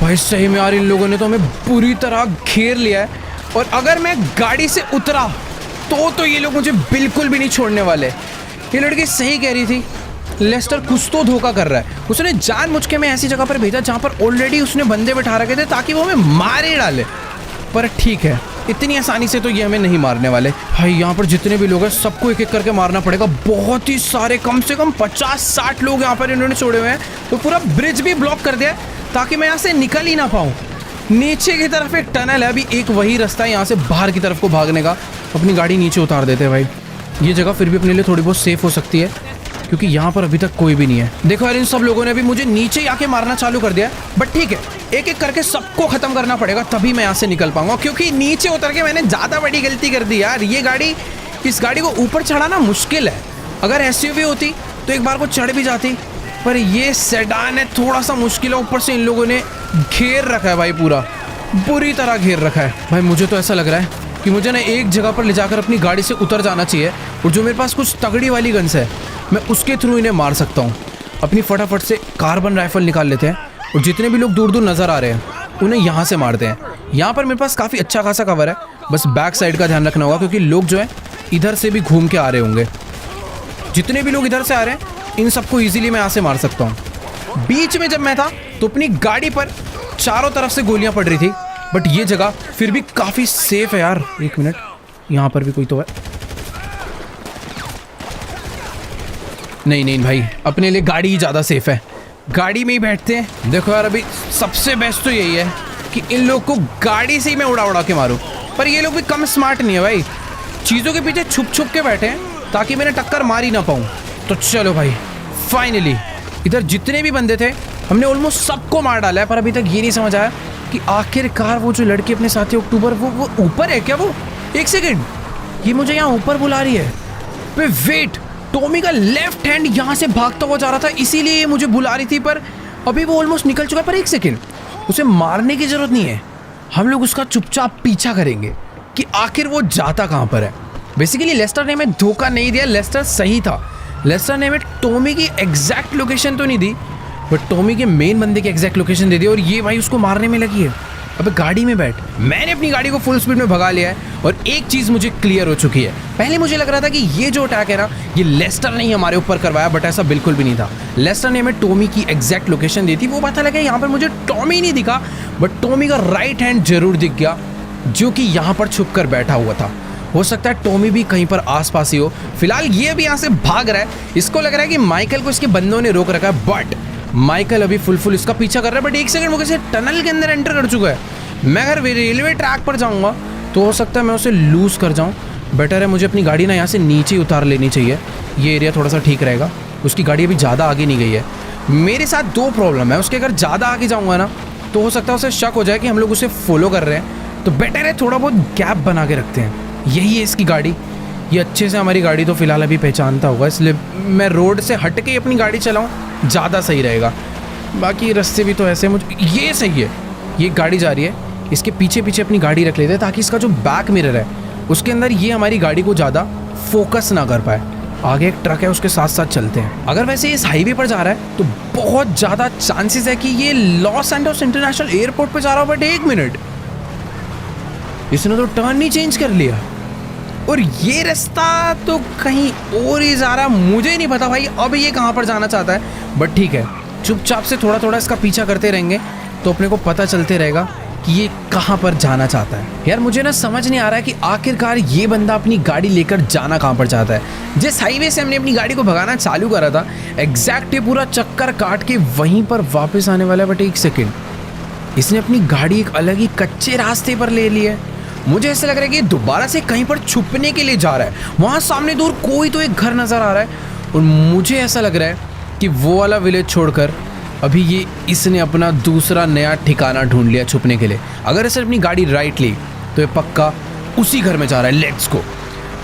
भाई सही में यार, इन लोगों ने तो हमें बुरी तरह घेर लिया है, और अगर मैं गाड़ी से उतरा तो ये लोग मुझे बिल्कुल भी नहीं छोड़ने वाले। ये लड़की सही कह रही थी, लेस्टर कुछ तो धोखा कर रहा है। उसने जानबूझ के मैं ऐसी जगह पर भेजा जहाँ पर ऑलरेडी उसने बंदे बिठा रखे थे ताकि वो हमें मार ही डाले। पर ठीक है, इतनी आसानी से तो ये हमें नहीं मारने वाले। भाई यहाँ पर जितने भी लोग हैं सबको एक एक करके मारना पड़ेगा। बहुत ही सारे, कम से कम 50-60 लोग यहाँ पर इन्होंने छोड़े हुए हैं। तो पूरा ब्रिज भी ब्लॉक कर दिया ताकि मैं यहाँ से निकल ही ना पाऊँ। नीचे की तरफ एक टनल है, अभी एक वही रास्ता है यहाँ से बाहर की तरफ को भागने का। अपनी गाड़ी नीचे उतार देते हैं भाई। ये जगह फिर भी अपने लिए थोड़ी बहुत सेफ हो सकती है, क्योंकि यहाँ पर अभी तक कोई भी नहीं है। देखो यार, इन सब लोगों ने भी मुझे नीचे ही आके मारना चालू कर दिया, बट ठीक है, एक एक करके सबको खत्म करना पड़ेगा, तभी मैं यहाँ से निकल पाऊंगा। क्योंकि नीचे उतर के मैंने ज़्यादा बड़ी गलती कर दी यार। इस गाड़ी को ऊपर चढ़ाना मुश्किल है। अगर SUV होती तो एक बार को चढ़ भी जाती, पर ये सेडान है, थोड़ा सा मुश्किल है। ऊपर से इन लोगों ने घेर रखा है भाई, पूरा बुरी तरह घेर रखा है। भाई मुझे तो ऐसा लग रहा है कि मुझे ना एक जगह पर ले जाकर अपनी गाड़ी से उतर जाना चाहिए, और जो मेरे पास कुछ तगड़ी वाली गन्स है मैं उसके थ्रू इन्हें मार सकता हूँ। अपनी फटाफट से कार्बन राइफल निकाल लेते हैं, और जितने भी लोग दूर दूर नज़र आ रहे हैं उन्हें यहाँ से मारते हैं। यहाँ पर मेरे पास काफ़ी अच्छा खासा कवर है, बस बैक साइड का ध्यान रखना होगा, क्योंकि लोग जो है इधर से भी घूम के आ रहे होंगे। जितने भी लोग इधर से आ रहे हैं इन सबको ईजिली मैं यहाँ से मार सकता हूँ। बीच में जब मैं था तो अपनी गाड़ी पर चारों तरफ से गोलियाँ पड़ रही थी, बट ये जगह फिर भी काफ़ी सेफ है यार। एक मिनट, यहाँ पर भी कोई तो है। नहीं भाई, अपने लिए गाड़ी ही ज़्यादा सेफ है, गाड़ी में ही बैठते हैं। देखो यार, अभी सबसे बेस्ट तो यही है कि इन लोग को गाड़ी से ही मैं उड़ा के मारूं। पर ये लोग भी कम स्मार्ट नहीं है भाई, चीज़ों के पीछे छुप के बैठे हैं ताकि मैंने टक्कर मार ही ना पाऊँ। तो चलो भाई, फाइनली इधर जितने भी बंदे थे हमने ऑलमोस्ट सबको मार डाला है। पर अभी तक ये नहीं समझ आया कि आखिरकार वो जो लड़की अपने साथी अक्टूबर, वो ऊपर है क्या? वो एक सेकेंड, ये मुझे यहाँ ऊपर बुला रही है। वेट, टॉमी का लेफ्ट हैंड यहाँ से भागता हुआ जा रहा था, इसीलिए ये मुझे बुला रही थी। पर अभी वो ऑलमोस्ट निकल चुका है। पर एक सेकेंड, उसे मारने की जरूरत नहीं है, हम लोग उसका चुपचाप पीछा करेंगे कि आखिर वो जाता कहाँ पर है। बेसिकली लेस्टर ने हमें धोखा नहीं दिया, लेस्टर सही था। लेस्टर ने हमें टॉमी की एग्जैक्ट लोकेशन तो नहीं दी, बट टॉमी के मेन बंदे की एग्जैक्ट लोकेशन दे दी, और ये भाई उसको मारने में लगी है। अब गाड़ी में बैठ। मैंने अपनी गाड़ी को फुल स्पीड में भगा लिया है, और एक चीज़ मुझे क्लियर हो चुकी है। पहले मुझे लग रहा था कि ये जो अटैक है ना, ये लेस्टर ने ही हमारे ऊपर करवाया, बट ऐसा बिल्कुल भी नहीं था। लेस्टर ने हमें टॉमी की एग्जैक्ट लोकेशन दी थी। वो पता लगा यहाँ पर मुझे टॉमी नहीं दिखा, बट टॉमी का राइट हैंड जरूर दिख गया, जो कि यहाँ पर छुप कर बैठा हुआ था। हो सकता है टॉमी भी कहीं पर आसपास ही हो। फिलहाल ये भी यहाँ से भाग रहा है, इसको लग रहा है कि माइकल को इसके बंदों ने रोक रखा है, बट माइकल अभी फुल इसका पीछा कर रहा है, बट एक सेकंड वो कैसे टनल के अंदर एंटर कर चुका है। मैं अगर रेलवे ट्रैक पर जाऊँगा तो हो सकता है मैं उसे लूज़ कर जाऊँ। बेटर है मुझे अपनी गाड़ी ना यहाँ से नीचे उतार लेनी चाहिए, ये एरिया थोड़ा सा ठीक रहेगा। उसकी गाड़ी अभी ज़्यादा आगे नहीं गई है। मेरे साथ दो प्रॉब्लम है, उसके अगर ज़्यादा आगे जाऊँगा ना तो हो सकता है उसे शक हो जाए कि हम लोग उसे फॉलो कर रहे हैं, तो बेटर है थोड़ा बहुत गैप बना के रखते हैं। यही है इसकी गाड़ी, ये अच्छे से हमारी गाड़ी तो फ़िलहाल अभी पहचानता होगा, इसलिए मैं रोड से हट के अपनी गाड़ी चलाऊँ, ज़्यादा सही रहेगा। बाकी रास्ते भी तो ऐसे मुझे ये सही है। ये गाड़ी जा रही है, इसके पीछे पीछे अपनी गाड़ी रख लेते हैं ताकि इसका जो बैक मिरर है उसके अंदर ये हमारी गाड़ी को ज़्यादा फोकस ना कर पाए। आगे एक ट्रक है, उसके साथ साथ चलते हैं। अगर वैसे इस हाईवे पर जा रहा है तो बहुत ज़्यादा चांसेस है कि ये लॉस एंजल्स इंटरनेशनल एयरपोर्ट पे जा रहा हो। बट एक मिनट, इसने तो टर्न नहीं चेंज कर लिया और ये रास्ता तो कहीं और ही जा रहा। मुझे नहीं पता भाई अब ये कहाँ पर जाना चाहता है, बट ठीक है, चुपचाप से थोड़ा थोड़ा इसका पीछा करते रहेंगे तो अपने को पता चलते रहेगा कि ये कहाँ पर जाना चाहता है। यार मुझे ना समझ नहीं आ रहा है कि आखिरकार ये बंदा अपनी गाड़ी लेकर जाना कहाँ पर चाहता है। जिस हाईवे से हमने अपनी गाड़ी को भगाना चालू करा था एग्जैक्ट ये पूरा चक्कर काट के वहीं पर वापस आने वाला है। बट एक सेकेंड, इसने अपनी गाड़ी एक अलग ही कच्चे रास्ते पर ले ली है। मुझे ऐसा लग रहा है कि दोबारा से कहीं पर छुपने के लिए जा रहा है। वहाँ सामने दूर कोई तो एक घर नज़र आ रहा है और मुझे ऐसा लग रहा है कि वो वाला विलेज छोड़कर अभी ये इसने अपना दूसरा नया ठिकाना ढूंढ लिया छुपने के लिए। अगर इसने अपनी गाड़ी राइट ली तो ये पक्का उसी घर में जा रहा है। Let's go.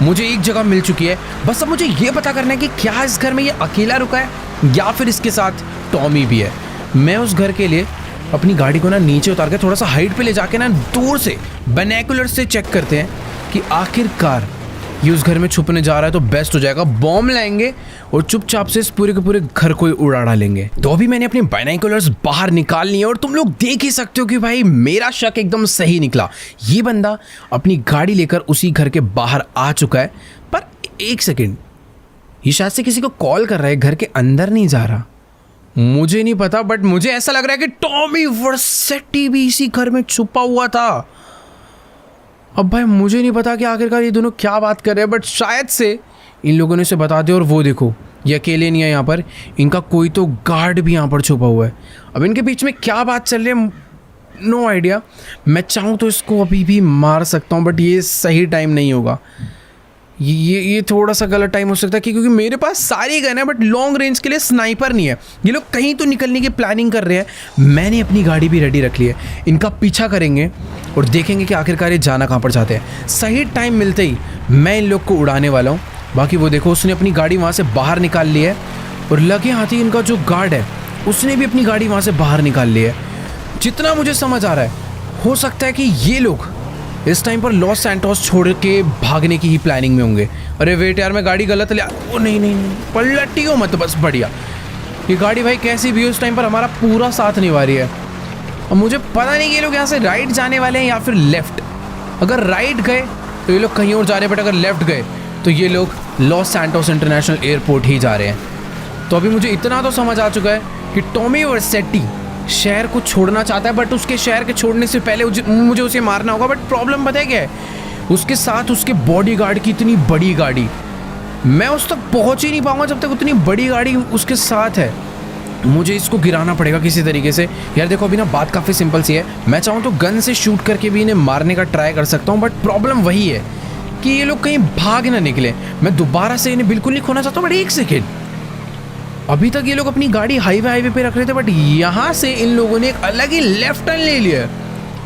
मुझे एक जगह मिल चुकी है, बस अब मुझे ये पता करना है कि क्या इस घर में ये अकेला रुका है या फिर इसके साथ टॉमी भी है। मैं उस घर के लिए अपनी गाड़ी को ना नीचे उतार के थोड़ा सा हाइट पे ले जाके ना दूर से बाइनोकुलर से चेक करते हैं कि आखिरकार ये उस घर में छुपने जा रहा है तो बेस्ट हो जाएगा। बॉम्ब लाएंगे और चुपचाप से इस पूरे के पूरे घर को उड़ा डालेंगे। तो अभी मैंने अपनी बाइनोकुलर्स बाहर निकाल ली है और तुम लोग देख ही सकते हो कि भाई मेरा शक एकदम सही निकला। ये बंदा अपनी गाड़ी लेकर उसी घर के बाहर आ चुका है। पर एक सेकेंड, ये शायद से किसी को कॉल कर रहा है, घर के अंदर नहीं जा रहा। मुझे नहीं पता, बट मुझे ऐसा लग रहा है कि टॉमी वर्सेटी भी इसी घर में छुपा हुआ था। अब भाई मुझे नहीं पता कि आखिरकार ये दोनों क्या बात कर रहे हैं, बट शायद से इन लोगों ने इसे बता दिया। और वो देखो, ये अकेले नहीं है यहाँ पर, इनका कोई तो गार्ड भी यहाँ पर छुपा हुआ है। अब इनके बीच में क्या बात चल रही है नो आइडिया। मैं चाहूँ तो इसको अभी भी मार सकता हूँ, बट ये सही टाइम नहीं होगा। ये थोड़ा सा गलत टाइम हो सकता है क्योंकि मेरे पास सारी गन है बट लॉन्ग रेंज के लिए स्नाइपर नहीं है। ये लोग कहीं तो निकलने की प्लानिंग कर रहे हैं। मैंने अपनी गाड़ी भी रेडी रख ली है, इनका पीछा करेंगे और देखेंगे कि आखिरकार ये जाना कहाँ पर चाहते हैं। सही टाइम मिलते ही मैं इन लोग को उड़ाने वाला हूँ। बाकी वो देखो, उसने अपनी गाड़ी वहाँ से बाहर निकाल ली है और लगे हाथ ही इनका जो गार्ड है उसने भी अपनी गाड़ी वहाँ से बाहर निकाल ली है। जितना मुझे समझ आ रहा है हो सकता है कि ये लोग इस टाइम पर लॉस सैंटोस छोड़ के भागने की ही प्लानिंग में होंगे। अरे वेट यार, मैं गाड़ी गलत ले ओ नहीं, पलटी हो मत, बस बढ़िया। ये गाड़ी भाई कैसी भी हो इस टाइम पर हमारा पूरा साथ निभा रही है। अब मुझे पता नहीं कि ये लोग यहाँ से राइट जाने वाले हैं या फिर लेफ्ट। अगर राइट गए तो ये लोग कहीं और जा रहे हैं, बट अगर लेफ्ट गए तो ये लोग लॉस सैंटोस इंटरनेशनल एयरपोर्ट ही जा रहे हैं। तो अभी मुझे इतना तो समझ आ चुका है कि टॉमी वर्सेटी शहर को छोड़ना चाहता है, बट उसके शहर के छोड़ने से पहले मुझे उसे मारना होगा। बट प्रॉब्लम पता है क्या है, उसके साथ उसके बॉडीगार्ड की इतनी बड़ी गाड़ी, मैं उस तक पहुंच ही नहीं पाऊंगा जब तक उतनी बड़ी गाड़ी उसके साथ है। मुझे इसको गिराना पड़ेगा किसी तरीके से। यार देखो, अभी ना बात काफ़ी सिंपल सी है। मैं चाहूँ तो गन से शूट करके भी इन्हें मारने का ट्राई कर सकता हूँ, बट प्रॉब्लम वही है कि ये लोग कहीं भाग ना निकले। मैं दोबारा से इन्हें बिल्कुल नहीं खोना चाहता हूँ। बट एक सेकेंड, अभी तक ये लोग अपनी गाड़ी हाईवे पे रख रहे थे, बट यहाँ से इन लोगों ने एक अलग ही लेफ्ट टर्न ले लिया।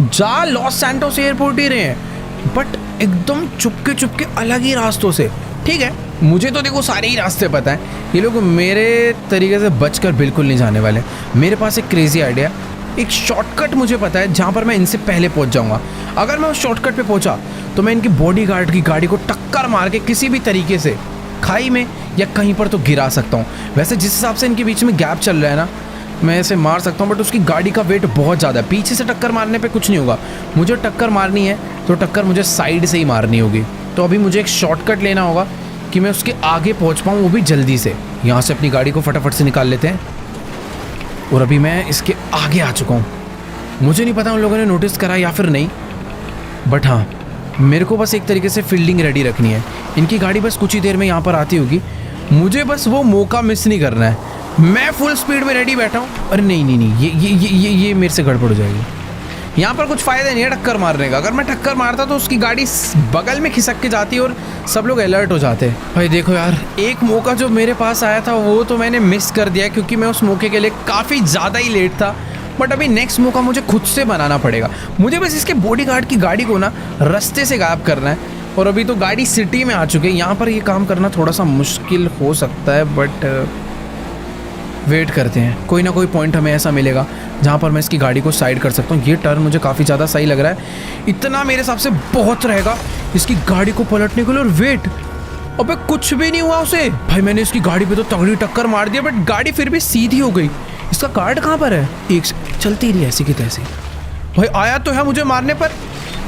जा लॉस सैंटोस एयरपोर्ट ही रहे हैं, बट एकदम चुपके अलग ही रास्तों से। ठीक है, मुझे तो देखो सारे ही रास्ते पता है, ये लोग मेरे तरीके से बचकर बिल्कुल नहीं जाने वाले। मेरे पास एक क्रेजी आइडिया, एक शॉर्टकट मुझे पता है जहाँ पर मैं इनसे पहले पहुँच जाऊँगा। अगर मैं उस शॉर्टकट पे पहुँचा तो मैं इनकी बॉडीगार्ड की गाड़ी को टक्कर मार के किसी भी तरीके से खाई में या कहीं पर तो गिरा सकता हूँ। वैसे जिस हिसाब से इनके बीच में गैप चल रहा है ना, मैं इसे मार सकता हूँ, बट उसकी गाड़ी का वेट बहुत ज़्यादा है। पीछे से टक्कर मारने पे कुछ नहीं होगा। मुझे टक्कर मारनी है तो टक्कर मुझे साइड से ही मारनी होगी। तो अभी मुझे एक शॉर्टकट लेना होगा कि मैं उसके आगे पहुँच पाऊँ, वो भी जल्दी से। यहाँ से अपनी गाड़ी को फटाफट से निकाल लेते हैं और अभी मैं इसके आगे आ चुका हूँ। मुझे नहीं पता उन लोगों ने नोटिस करा या फिर नहीं, बट हाँ, मेरे को बस एक तरीके से फील्डिंग रेडी रखनी है। इनकी गाड़ी बस कुछ ही देर में यहाँ पर आती होगी, मुझे बस वो मौका मिस नहीं करना है। मैं फुल स्पीड में रेडी बैठा हूँ। अरे नहीं नहीं नहीं, ये मेरे से गड़बड़ हो जाएगी। यहाँ पर कुछ फ़ायदा नहीं है टक्कर मारने का। अगर मैं टक्कर मारता तो उसकी गाड़ी बगल में खिसक के जाती और सब लोग अलर्ट हो जाते। भाई देखो यार, एक मौका जो मेरे पास आया था वो तो मैंने मिस कर दिया, क्योंकि मैं उस मौके के लिए काफ़ी ज़्यादा ही लेट था। बट अभी नेक्स्ट मौका मुझे खुद से बनाना पड़ेगा। मुझे बस इसके बॉडीगार्ड की गाड़ी को ना रास्ते से गायब करना है। और अभी तो गाड़ी सिटी में आ चुकी है, यहाँ पर ये काम करना थोड़ा सा मुश्किल हो सकता है। बट वेट करते हैं, कोई ना कोई पॉइंट हमें ऐसा मिलेगा जहाँ पर मैं इसकी गाड़ी को साइड कर सकता हूँ। ये टर्न मुझे काफ़ी ज़्यादा सही लग रहा है, इतना मेरे हिसाब से बहुत रहेगा इसकी गाड़ी को पलटने के लिए। और वेट, अबे कुछ भी नहीं हुआ उसे। भाई मैंने इसकी गाड़ी पे तो तगड़ी टक्कर मार दिया, बट गाड़ी फिर भी सीधी हो गई। इसका कार्ड कहाँ पर है? एक चलती रही ऐसी की तैसी। भाई आया तो है मुझे मारने पर,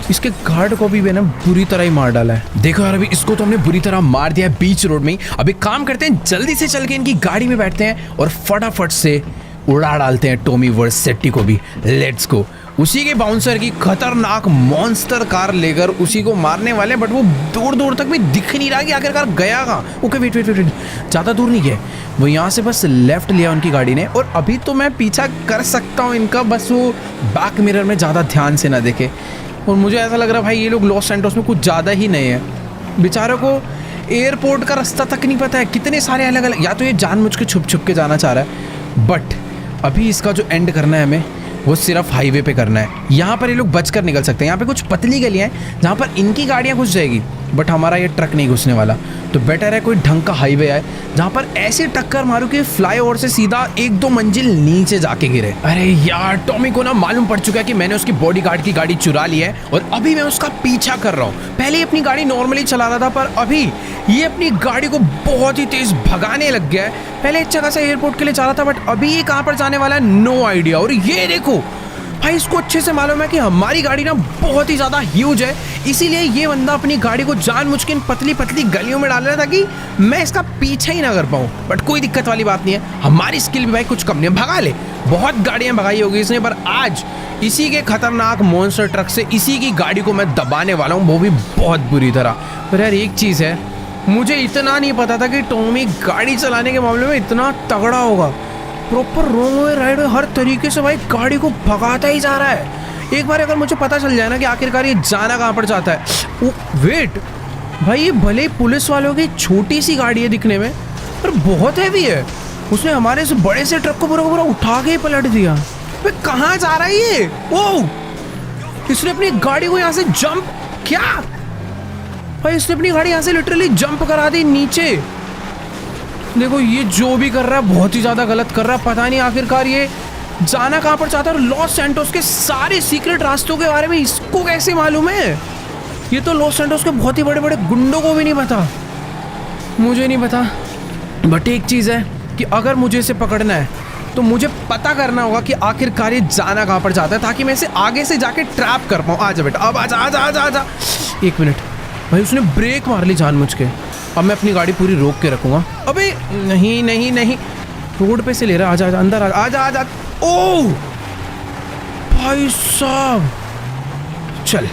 इसके गार्ड को भी मैंने बुरी तरह ही मार डाला है। देखो यार, अभी इसको तो हमने बुरी तरह मार दिया है बीच रोड में ही। अभी काम करते हैं, जल्दी से चल के इनकी गाड़ी में बैठते हैं और फटाफट से उड़ा डालते हैं टॉमी वर्सेटी को भी। Let's go. उसी के बाउंसर की खतरनाक मॉन्स्टर कार लेकर उसी को मारने वाले, बट वो दूर दूर तक भी दिख नहीं रहा कि आखिरकार गया कहाँ। ओके वेट वेट वेट, ज़्यादा दूर नहीं गया वो, यहाँ से बस लेफ्ट लिया उनकी गाड़ी ने। और अभी तो मैं पीछा कर सकता हूँ इनका, बस वो बैक मिरर में ज़्यादा ध्यान से ना देखे। और मुझे ऐसा लग रहा है भाई ये लोग लॉस सैंटोस में कुछ ज़्यादा ही नए हैं। बेचारों को एयरपोर्ट का रास्ता तक नहीं पता है। कितने सारे अलग अलग, या तो ये जानबूझ के छुप छुप के जाना चाह रहा है। बट अभी इसका जो एंड करना है हमें, वो सिर्फ हाईवे पे करना है। यहाँ पर ये लोग बचकर निकल सकते हैं। यहाँ पे कुछ पतली गलियाँ हैं जहाँ पर इनकी गाड़ियाँ घुस जाएगी, बट हमारा ये ट्रक नहीं घुसने वाला। तो बेटर है कोई ढंग का हाईवे आए जहाँ पर ऐसी टक्कर मारूं कि फ्लाईओवर से सीधा 1-2 मंजिल नीचे जाके गिरे। अरे यार, टॉमी को ना मालूम पड़ चुका है कि मैंने उसकी बॉडीगार्ड की गाड़ी चुरा ली है और अभी मैं उसका पीछा कर रहा हूँ। पहले अपनी गाड़ी नॉर्मली चला रहा था, पर अभी ये अपनी गाड़ी को बहुत ही तेज भगाने लग गया है। पहले एक जगह से एयरपोर्ट के लिए जा रहा था, बट अभी ये कहाँ पर जाने वाला है नो आइडिया। और ये देखो भाई, इसको अच्छे से मालूम है कि हमारी गाड़ी ना बहुत ही ज़्यादा ह्यूज है, इसीलिए ये बंदा अपनी गाड़ी को जानबूझ के इन पतली पतली गलियों में डाल रहा था कि मैं इसका पीछा ही ना कर पाऊँ। बट कोई दिक्कत वाली बात नहीं है, हमारी स्किल भी भाई कुछ कम नहीं है, भगा ले। बहुत गाड़ियाँ भगाई होगी इसने, पर आज इसी के खतरनाक मॉन्स्टर ट्रक से इसी की गाड़ी को मैं दबाने वाला हूँ, वो भी बहुत बुरी तरह। पर यार एक चीज़ है, मुझे इतना नहीं पता था कि टॉमी गाड़ी चलाने के मामले में इतना तगड़ा होगा। प्रॉपर रोंग वे राइट वे हर तरीके से भाई गाड़ी को भगाता ही जा रहा है। एक बार अगर मुझे पता चल जाए ना कि आखिरकार ये जाना कहाँ पर जाता है। वेट भाई, ये भले ही पुलिस वालों की छोटी सी गाड़ी है दिखने में, पर बहुत हैवी है। उसने हमारे इस बड़े से ट्रक को पूरा उठा के ही पलट दिया। भाई कहाँ जा रहा है ये? ओ, इसने अपनी गाड़ी को यहाँ से जंप, क्या भाई, इसने अपनी गाड़ी यहाँ से लिटरली जंप करा दी नीचे। देखो ये जो भी कर रहा है बहुत ही ज़्यादा गलत कर रहा है। पता नहीं आखिरकार ये जाना कहाँ पर चाहता है। और लॉस सैंटोस के सारे सीक्रेट रास्तों के बारे में इसको कैसे मालूम है? ये तो लॉस सैंटोस के बहुत ही बड़े बड़े गुंडों को भी नहीं पता, मुझे नहीं पता। बट एक चीज़ है कि अगर मुझे इसे पकड़ना है तो मुझे पता करना होगा कि आखिरकार ये जाना कहाँ पर चाहता है, ताकि मैं इसे आगे से जाके ट्रैप कर पाऊँ। आजा बेटा, अब आजा आजा आजा आजा। एक मिनट भाई, उसने ब्रेक मार ली जानबूझ के। अब मैं अपनी गाड़ी पूरी रोक के रखूँगा। अबे नहीं नहीं नहीं, रोड पे से ले रहा। आजा आजा अंदर, आजा आजा। ओह भाई साहब, चल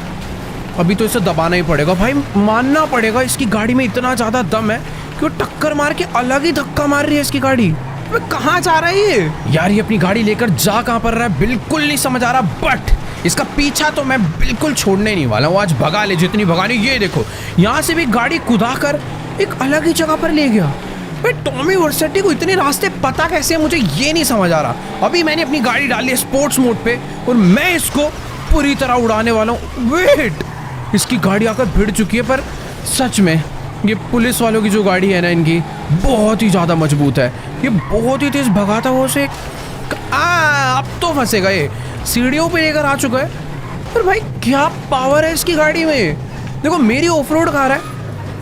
अभी तो इसे दबाना ही पड़ेगा भाई, मानना पड़ेगा इसकी गाड़ी में इतना ज़्यादा दम है कि वो टक्कर मार के अलग ही धक्का मार रही है इसकी गाड़ी। अबे कहाँ जा रहा है ये यार? ये अपनी गाड़ी लेकर जा कहाँ पर रहा है बिल्कुल नहीं समझ आ रहा। बट इसका पीछा तो मैं बिल्कुल छोड़ने नहीं वाला हूँ। आज भगा ले जितनी भगानी। ये देखो यहाँ से भी गाड़ी कुदा कर एक अलग ही जगह पर ले गया। भाई टॉमी वर्सेटी को इतने रास्ते पता कैसे है, मुझे ये नहीं समझ आ रहा। अभी मैंने अपनी गाड़ी डाली है स्पोर्ट्स मोड पे और मैं इसको पूरी तरह उड़ाने वाला हूँ। वेट, इसकी गाड़ी आकर भिड़ चुकी है, पर सच में ये पुलिस वालों की जो गाड़ी है ना, इनकी बहुत ही ज़्यादा मजबूत है। ये बहुत ही तेज़ भगाता हुआ उसे अब तो फंसेगा। ये सीढ़ियों पे लेकर आ चुका है। पर भाई क्या पावर है इसकी गाड़ी में। देखो मेरी ऑफ रोड कार है,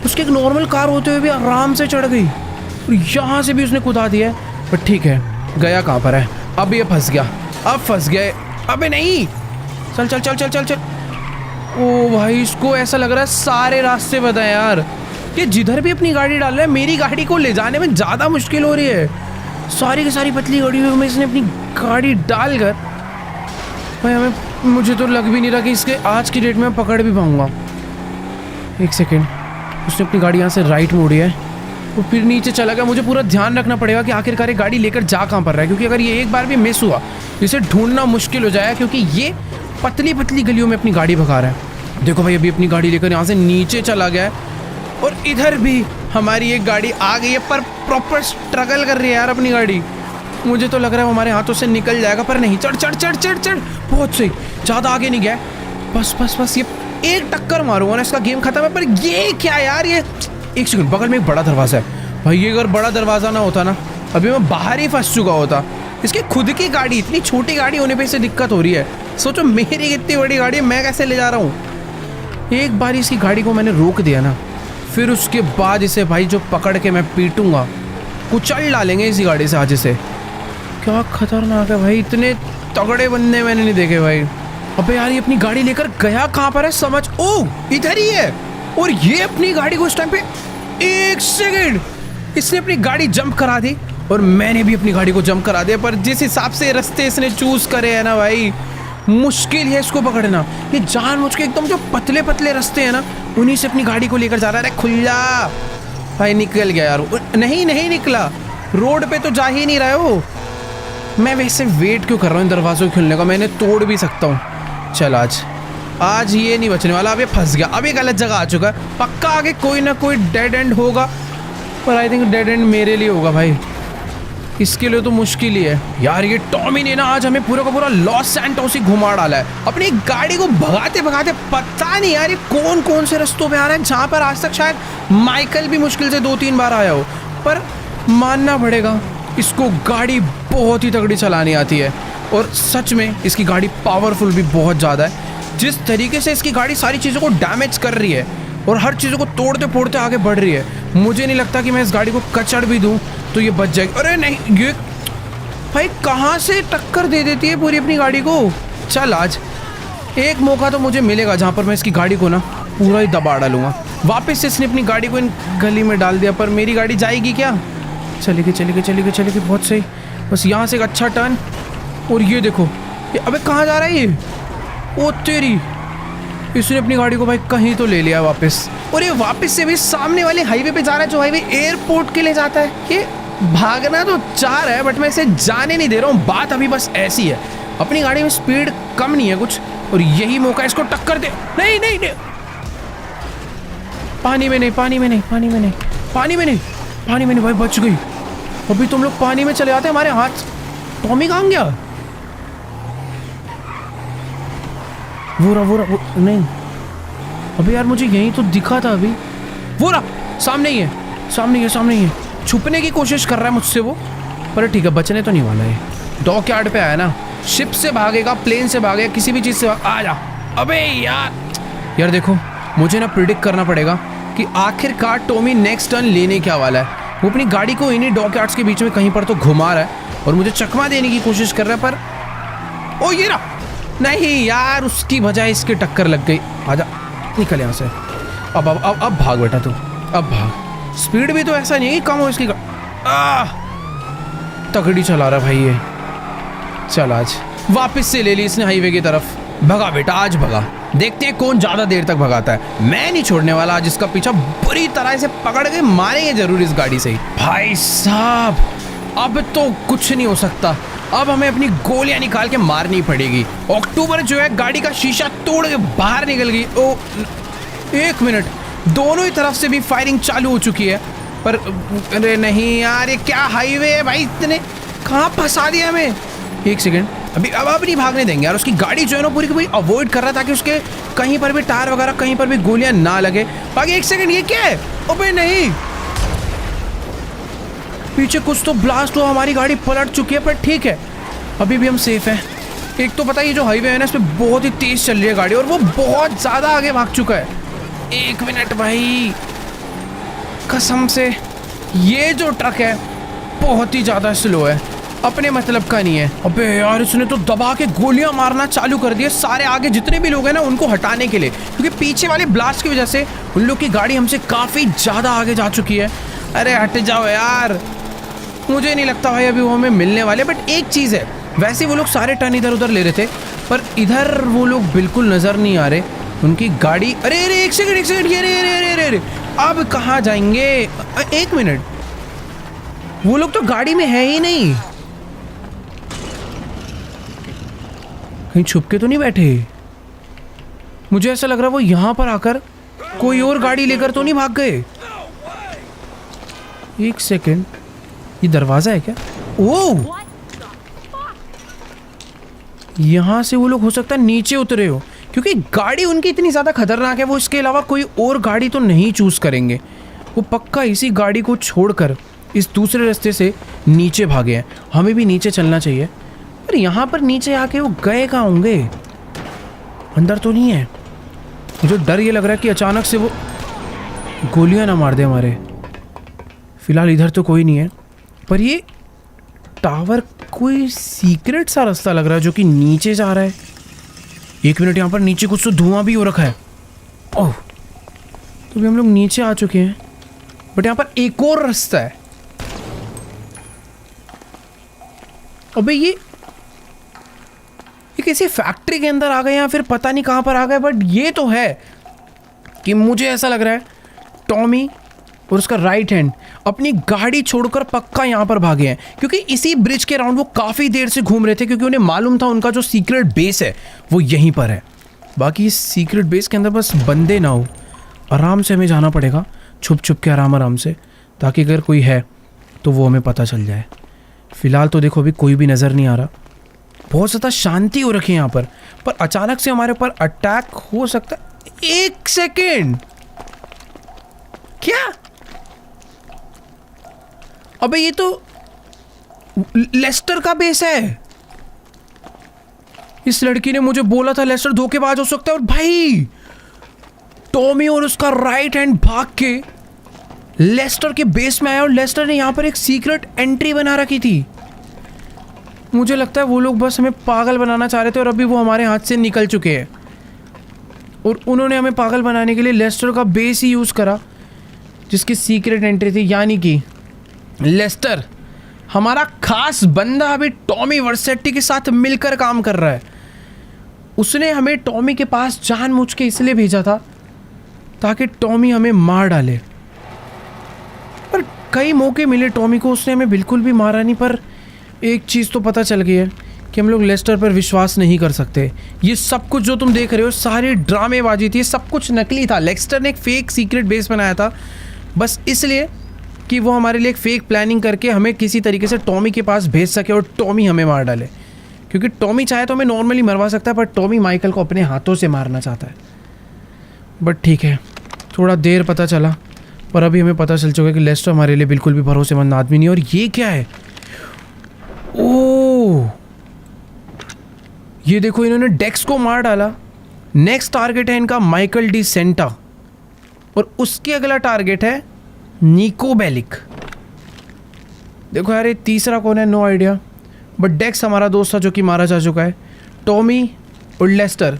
उसकी एक नॉर्मल कार होते हुए भी आराम से चढ़ गई और यहाँ से भी उसने कुदा दिया है। पर ठीक है, गया कहाँ पर है? अब ये फंस गया, अब फंस गया। अबे नहीं, चल चल चल चल चल चल। ओ भाई, इसको ऐसा लग रहा है सारे रास्ते बताए यार। ये जिधर भी अपनी गाड़ी डाल रहा है, मेरी गाड़ी को ले जाने में ज़्यादा मुश्किल हो रही है। सारी की सारी पतली गाड़ियों में इसने अपनी गाड़ी डाल कर भाई मुझे तो लग भी नहीं रहा कि इसके आज की डेट में पकड़ भी पाऊँगा। एक सेकेंड, उसने अपनी गाड़ी यहाँ से राइट मोड़ी है वो फिर नीचे चला गया। मुझे पूरा ध्यान रखना पड़ेगा कि आखिरकार ये गाड़ी लेकर जा कहाँ पर रहा है, क्योंकि अगर ये एक बार भी मिस हुआ इसे ढूंढना मुश्किल हो जाएगा, क्योंकि ये पतली पतली गलियों में अपनी गाड़ी भगा रहा है। देखो भाई, अभी अपनी गाड़ी लेकर यहाँ से नीचे चला गया है और इधर भी हमारी एक गाड़ी आ गई है, पर प्रॉपर स्ट्रगल कर रही है यार अपनी गाड़ी। मुझे तो लग रहा है हमारे हाथों से निकल जाएगा, पर नहीं। चढ़ चढ़ चढ़ चढ़ चढ़, बहुत सही, ज़्यादा आगे नहीं गया। बस बस बस, ये एक टक्कर मारूंगा ना, इसका गेम खत्म है। पर ये क्या यार, ये एक सेकंड, बगल में एक बड़ा दरवाज़ा है भाई। ये अगर बड़ा दरवाज़ा ना होता ना, अभी मैं बाहर ही फंस चुका होता। इसकी खुद की गाड़ी, इतनी छोटी गाड़ी होने पे इसे दिक्कत हो रही है। सोचो मेरी कितनी बड़ी गाड़ी है, मैं कैसे ले जा रहा हूँ। एक बार इसकी गाड़ी को मैंने रोक दिया ना, फिर उसके बाद इसे भाई जो पकड़ के मैं पीटूंगा, कुचल डालेंगे इसी गाड़ी से आज इसे। क्या खतरनाक है भाई, इतने तगड़े बंदे मैंने नहीं देखे भाई। अबे यार, ये अपनी गाड़ी लेकर गया कहाँ पर है, समझ, ओ इधर ही है। और ये अपनी गाड़ी को इस टाइम पे, एक सेकंड, इसने अपनी गाड़ी जंप करा दी और मैंने भी अपनी गाड़ी को जंप करा दिया। पर जिस हिसाब से रास्ते इसने चूज करे है ना भाई, मुश्किल है इसको पकड़ना। ये जानबूझ के एकदम जो पतले पतले रास्ते हैं ना, उन्हीं से अपनी गाड़ी को लेकर जा रहा है। अरे खुल्ला भाई, निकल गया यार। नहीं नहीं निकला, रोड पे तो जा ही नहीं रहे हो। मैं वैसे वेट क्यों कर रहा हूँ दरवाज़ों को खुलने का, मैंने तोड़ भी सकता हूँ। चल आज ये नहीं बचने वाला। अब ये फंस गया, अब ये गलत जगह आ चुका है। पक्का आगे कोई ना कोई डेड एंड होगा, पर आई थिंक डेड एंड मेरे लिए होगा भाई। इसके लिए तो मुश्किल ही है यार। ये टॉमी ने ना आज हमें पूरा का पूरा लॉस सैंटोस ही घुमा डाला है अपनी गाड़ी को भगाते भगाते। पता नहीं यार ये कौन कौन से रास्तों पे आ रहा है, जहाँ पर आज तक शायद माइकल भी मुश्किल से 2-3 बार आया हो। पर मानना पड़ेगा, इसको गाड़ी बहुत ही तगड़ी चलानी आती है और सच में इसकी गाड़ी पावरफुल भी बहुत ज़्यादा है। जिस तरीके से इसकी गाड़ी सारी चीज़ों को डैमेज कर रही है और हर चीज़ों को तोड़ते फोड़ते आगे बढ़ रही है, मुझे नहीं लगता कि मैं इस गाड़ी को कचड़ भी दूं तो ये बच जाएगी। अरे नहीं, ये भाई कहाँ से टक्कर दे देती है पूरी अपनी गाड़ी को। चल आज एक मौका तो मुझे मिलेगा जहाँ पर मैं इसकी गाड़ी को ना पूरा ही दबा डालूंगा। वापस से इसने अपनी गाड़ी को इन गली में डाल दिया, पर मेरी गाड़ी जाएगी क्या? चलेगी चलेगी चलेगी चलेगी, बहुत सही। बस यहाँ से एक अच्छा टर्न, और ये देखो ये, अबे कहाँ जा रहा है ये? ओ तेरी, इसने अपनी गाड़ी को भाई कहीं तो ले लिया वापस। और ये वापस से भी सामने वाले हाईवे पे जा रहा है, जो हाईवे एयरपोर्ट के लिए जाता है। ये भागना तो चाह रहा है, बट मैं इसे जाने नहीं दे रहा हूँ। बात अभी बस ऐसी है, अपनी गाड़ी में स्पीड कम नहीं है कुछ, और यही मौका इसको टक्कर दे। नहीं नहीं नहीं, पानी में नहीं, पानी में नहीं, पानी में नहीं, पानी में नहीं, पानी में नहीं भाई, बच गई। अभी तुम लोग पानी में चले आते, हमारे हाथ। टॉमी कहाँ गया? वो नहीं, अबे यार मुझे यहीं तो दिखा था अभी। वो रहा, सामने ही है, सामने ही है, सामने ही है। छुपने की कोशिश कर रहा है मुझसे वो, पर ठीक है, बचने तो नहीं वाला है। डॉक यार्ड पे आया ना, शिप से भागेगा, प्लेन से भागेगा, किसी भी चीज़ से आ जा। अबे यार देखो, मुझे ना प्रिडिक्ट करना पड़ेगा कि आखिरकार टॉमी नेक्स्ट टर्न लेने क्या वाला है। वो अपनी गाड़ी को इन्हीं डॉक यार्ड्स के बीच में कहीं पर तो घुमा रहा है और मुझे चकमा देने की कोशिश कर रहा है, पर ओ ये रहा। नहीं यार, उसकी बजाय इसकी टक्कर लग गई। आजा, निकल यहाँ से। अब भाग बेटा तू, अब भाग। स्पीड भी तो ऐसा नहीं है कि कम हो इसकी। तगड़ी चला रहा भाई ये। चल आज वापस से ले ली इसने हाईवे की तरफ। भगा बेटा, आज भगा। देखते हैं कौन ज्यादा देर तक भगाता है। मैं नहीं छोड़ने वाला आज इसका पीछा, बुरी तरह से पकड़ के मारेंगे जरूर इस गाड़ी से ही। भाई साहब, अब तो कुछ नहीं हो सकता। अब हमें अपनी गोलियां निकाल के मारनी पड़ेगी। अक्टूबर जो है गाड़ी का शीशा तोड़ के बाहर निकल गई। ओ एक मिनट, दोनों ही तरफ से भी फायरिंग चालू हो चुकी है। पर अरे नहीं यार, ये क्या हाईवे है भाई, इतने कहाँ फंसा दिया हमें। एक सेकंड, अब नहीं भागने देंगे यार। उसकी गाड़ी जो है ना पूरी की पूरी अवॉइड कर रहा था कि उसके कहीं पर भी टायर वगैरह कहीं पर भी गोलियां ना लगे। बाकी एक सेकंड, ये क्या है? अबे नहीं, पीछे कुछ तो ब्लास्ट हुआ, हमारी गाड़ी पलट चुकी है, पर ठीक है, अभी भी हम सेफ हैं। एक तो पता है ये जो हाईवे है ना, इस पे बहुत ही तेज चल रही है गाड़ी और वो बहुत ज़्यादा आगे भाग चुका है। एक मिनट भाई, कसम से ये जो ट्रक है बहुत ही ज़्यादा स्लो है, अपने मतलब का नहीं है। अबे यार, इसने तो दबा के गोलियां मारना चालू कर दिए सारे आगे जितने भी लोग हैं ना उनको हटाने के लिए, क्योंकि पीछे वाले ब्लास्ट की वजह से उन लोग की गाड़ी हमसे काफ़ी ज़्यादा आगे जा चुकी है। अरे हट जाओ यार, मुझे नहीं लगता भाई अभी वो हमें मिलने वाले। बट एक चीज़ है, वैसे वो लोग सारे टर्न इधर उधर ले रहे थे, पर इधर वो लोग बिल्कुल नज़र नहीं आ रहे। उनकी गाड़ी, अरे अरे एक सेकंड, ये अब कहाँ जाएंगे? एक मिनट, वो लोग तो गाड़ी में है ही नहीं। कहीं छुप के तो नहीं बैठे? मुझे ऐसा लग रहा है वो यहां पर आकर कोई और गाड़ी लेकर तो नहीं भाग गए। एक सेकेंड, ये दरवाजा है क्या? ओह, यहां से वो लोग हो सकता है नीचे उतरे हो, क्योंकि गाड़ी उनकी इतनी ज्यादा खतरनाक है, वो इसके अलावा कोई और गाड़ी तो नहीं चूज करेंगे। वो पक्का इसी गाड़ी को छोड़कर इस दूसरे रास्ते से नीचे भागे हैं। हमें भी नीचे चलना चाहिए। पर यहाँ पर नीचे आके वो गए कहाँ होंगे? अंदर तो नहीं है। मुझे डर ये लग रहा है कि अचानक से वो गोलियां ना मार दे हमारे। फिलहाल इधर तो कोई नहीं है, पर ये टावर कोई सीक्रेट सा रास्ता लग रहा है जो कि नीचे जा रहा है। एक मिनट, यहाँ पर नीचे कुछ तो धुआं भी हो रखा है। ओह, तो भी हम लोग नीचे आ चुके हैं, बट यहाँ पर एक और रास्ता है। अबे ये किसी फैक्ट्री के अंदर आ गए या फिर पता नहीं कहां पर आ गए, बट ये तो है कि मुझे ऐसा लग रहा है टॉमी और उसका राइट हैंड अपनी गाड़ी छोड़कर पक्का यहां पर भागे हैं, क्योंकि इसी ब्रिज के अराउंड वो काफ़ी देर से घूम रहे थे, क्योंकि उन्हें मालूम था उनका जो सीक्रेट बेस है वो यहीं पर है। बाकी इस सीक्रेट बेस के अंदर बस बंदे ना हो, आराम से हमें जाना पड़ेगा, छुप छुप के आराम से, ताकि अगर कोई है तो वो हमें पता चल जाए। फिलहाल तो देखो अभी कोई भी नज़र नहीं आ रहा, बहुत ज़्यादा शांति हो रखी है यहाँ पर अचानक से हमारे ऊपर अटैक हो सकता है। एक सेकेंड, क्या? अबे ये तो लेस्टर का बेस है। इस लड़की ने मुझे बोला था लेस्टर धोखेबाज हो सकता है, और भाई टॉमी और उसका राइट हैंड भाग के लेस्टर के बेस में आया, और लेस्टर ने यहाँ पर एक सीक्रेट एंट्री बना रखी थी। मुझे लगता है वो लोग बस हमें पागल बनाना चाह रहे थे, और अभी वो हमारे हाथ से निकल चुके हैं, और उन्होंने हमें पागल बनाने के लिए लेस्टर का बेस ही यूज़ करा जिसकी सीक्रेट एंट्री थी। यानी कि लेस्टर, हमारा खास बंदा, अभी टॉमी वर्सेटी के साथ मिलकर काम कर रहा है। उसने हमें टॉमी के पास जानबूझ के इसलिए भेजा था ताकि टॉमी हमें मार डाले, पर कई मौके मिले टॉमी को, उसने हमें बिल्कुल भी मारा नहीं। पर एक चीज़ तो पता चल गई है कि हम लोग लेस्टर पर विश्वास नहीं कर सकते। ये सब कुछ जो तुम देख रहे हो सारी ड्रामेबाजी थी, सब कुछ नकली था। लेस्टर ने एक फेक सीक्रेट बेस बनाया था बस इसलिए कि वो हमारे लिए एक फेक प्लानिंग करके हमें किसी तरीके से टॉमी के पास भेज सके और टॉमी हमें मार डाले, क्योंकि टॉमी चाहे तो हमें नॉर्मली मरवा सकता है, पर टॉमी माइकल को अपने हाथों से मारना चाहता है। बट ठीक है, थोड़ा देर पता चला, पर अभी हमें पता चल चुका है कि लेस्टर हमारे लिए बिल्कुल भी भरोसेमंद आदमी नहीं है। और ये क्या है? ओह, ये देखो, इन्होंने डेक्स को मार डाला। नेक्स्ट टारगेट है इनका माइकल डी सेंटा, और उसके अगला टारगेट है निको बेलिक। देखो यार, ये तीसरा कौन है? नो आइडिया, बट डेक्स हमारा दोस्त था जो कि मारा जा चुका है। टॉमी और लेस्टर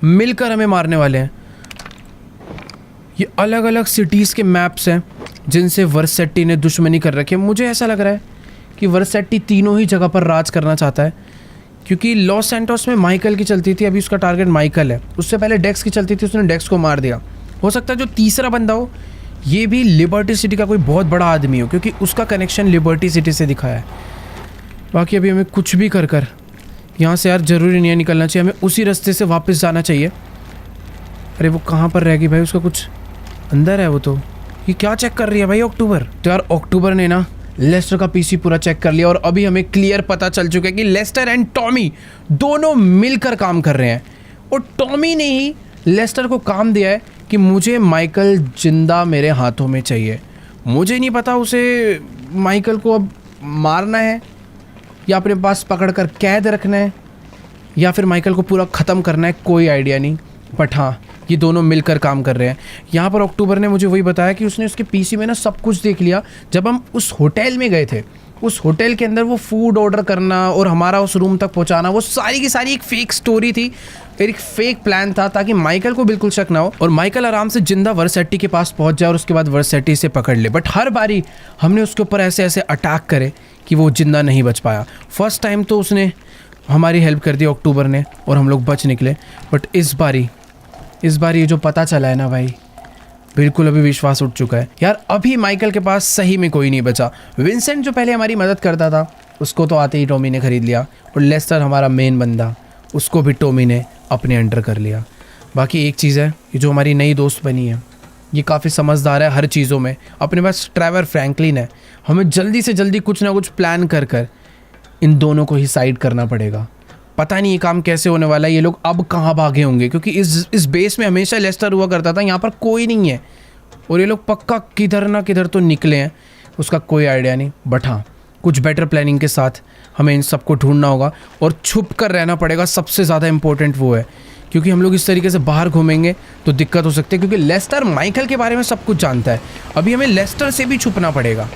मिलकर हमें मारने वाले हैं। ये अलग अलग सिटीज़ के मैप्स हैं जिनसे वर्सेटी ने दुश्मनी कर रखी है। मुझे ऐसा लग रहा है कि वर्सेटी तीनों ही जगह पर राज करना चाहता है, क्योंकि लॉस सैंटोस में माइकल की चलती थी, अभी उसका टारगेट माइकल है। उससे पहले डेक्स की चलती थी, उसने डेक्स को मार दिया। हो सकता है जो तीसरा बंदा हो ये भी लिबर्टी सिटी का कोई बहुत बड़ा आदमी हो, क्योंकि उसका कनेक्शन लिबर्टी सिटी से दिखा है। बाकी अभी हमें कुछ भी कर कर यहाँ से यार ज़रूरी नहीं है निकलना चाहिए, हमें उसी रास्ते से वापस जाना चाहिए। अरे वो कहाँ पर रह गई भाई? उसका कुछ अंदर है वो तो। ये क्या चेक कर रही है भाई अक्टूबर? तो यार अक्टूबर ने ना लेस्टर का पीसी पूरा चेक कर लिया, और अभी हमें क्लियर पता चल चुका है कि लेस्टर एंड टॉमी दोनों मिलकर काम कर रहे हैं, और टॉमी ने ही लेस्टर को काम दिया है कि मुझे माइकल जिंदा मेरे हाथों में चाहिए। मुझे नहीं पता उसे माइकल को अब मारना है या अपने पास पकड़ कर कैद रखना है या फिर माइकल को पूरा ख़त्म करना है, कोई आइडिया नहीं। बट हाँ, ये दोनों मिलकर काम कर रहे हैं। यहाँ पर अक्टूबर ने मुझे वही बताया कि उसने उसके पीसी में ना सब कुछ देख लिया। जब हम उस होटल में गए थे, उस होटल के अंदर वो फूड ऑर्डर करना और हमारा उस रूम तक पहुँचाना, वो सारी की सारी एक फेक स्टोरी थी, एक फेक प्लान था, ताकि माइकल को बिल्कुल शक ना हो और माइकल आराम से जिंदा वर्सेटी के पास पहुँच जाए और उसके बाद वर्सेटी से पकड़ ले। बट हर बारी हमने उसके ऊपर ऐसे ऐसे अटैक करे कि वो जिंदा नहीं बच पाया। फर्स्ट टाइम तो उसने हमारी हेल्प कर दी अक्टूबर ने, और हम लोग बच निकले। बट इस बारी ये जो पता चला है ना भाई, बिल्कुल अभी विश्वास उठ चुका है यार। अभी माइकल के पास सही में कोई नहीं बचा। विंसेंट जो पहले हमारी मदद करता था उसको तो आते ही टॉमी ने खरीद लिया, और लेस्टर हमारा मेन बंदा, उसको भी टॉमी ने अपने अंडर कर लिया। बाकी एक चीज़ है, ये जो हमारी नई दोस्त बनी है ये काफ़ी समझदार है हर चीज़ों में। अपने पास ट्रेवर फ्रैंकलिन है, हमें जल्दी से जल्दी कुछ ना कुछ प्लान कर कर इन दोनों को ही साइड करना पड़ेगा। पता नहीं ये काम कैसे होने वाला है, ये लोग अब कहाँ भागे होंगे, क्योंकि इस बेस में हमेशा लेस्टर हुआ करता था, यहाँ पर कोई नहीं है और ये लोग पक्का किधर ना किधर तो निकले हैं, उसका कोई आइडिया नहीं। बट हाँ, कुछ बेटर प्लानिंग के साथ हमें इन सबको ढूंढना होगा और छुप कर रहना पड़ेगा। सबसे ज़्यादा इंपॉर्टेंट वो है, क्योंकि हम लोग इस तरीके से बाहर घूमेंगे तो दिक्कत हो सकती है, क्योंकि लेस्टर माइकल के बारे में सब कुछ जानता है। अभी हमें लेस्टर से भी छुपना पड़ेगा।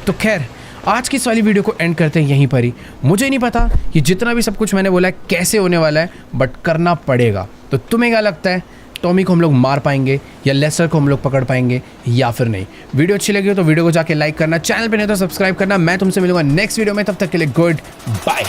तो खैर, आज की इस वाली वीडियो को एंड करते हैं यहीं पर ही। मुझे नहीं पता कि जितना भी सब कुछ मैंने बोला है कैसे होने वाला है, बट करना पड़ेगा। तो तुम्हें क्या लगता है, टॉमी को हम लोग मार पाएंगे या लेस्टर को हम लोग पकड़ पाएंगे या फिर नहीं? वीडियो अच्छी लगी हो तो वीडियो को जाके लाइक करना, चैनल पे नहीं तो सब्सक्राइब करना। मैं तुमसे मिलूंगा नेक्स्ट वीडियो में, तब तक के लिए गुड बाय।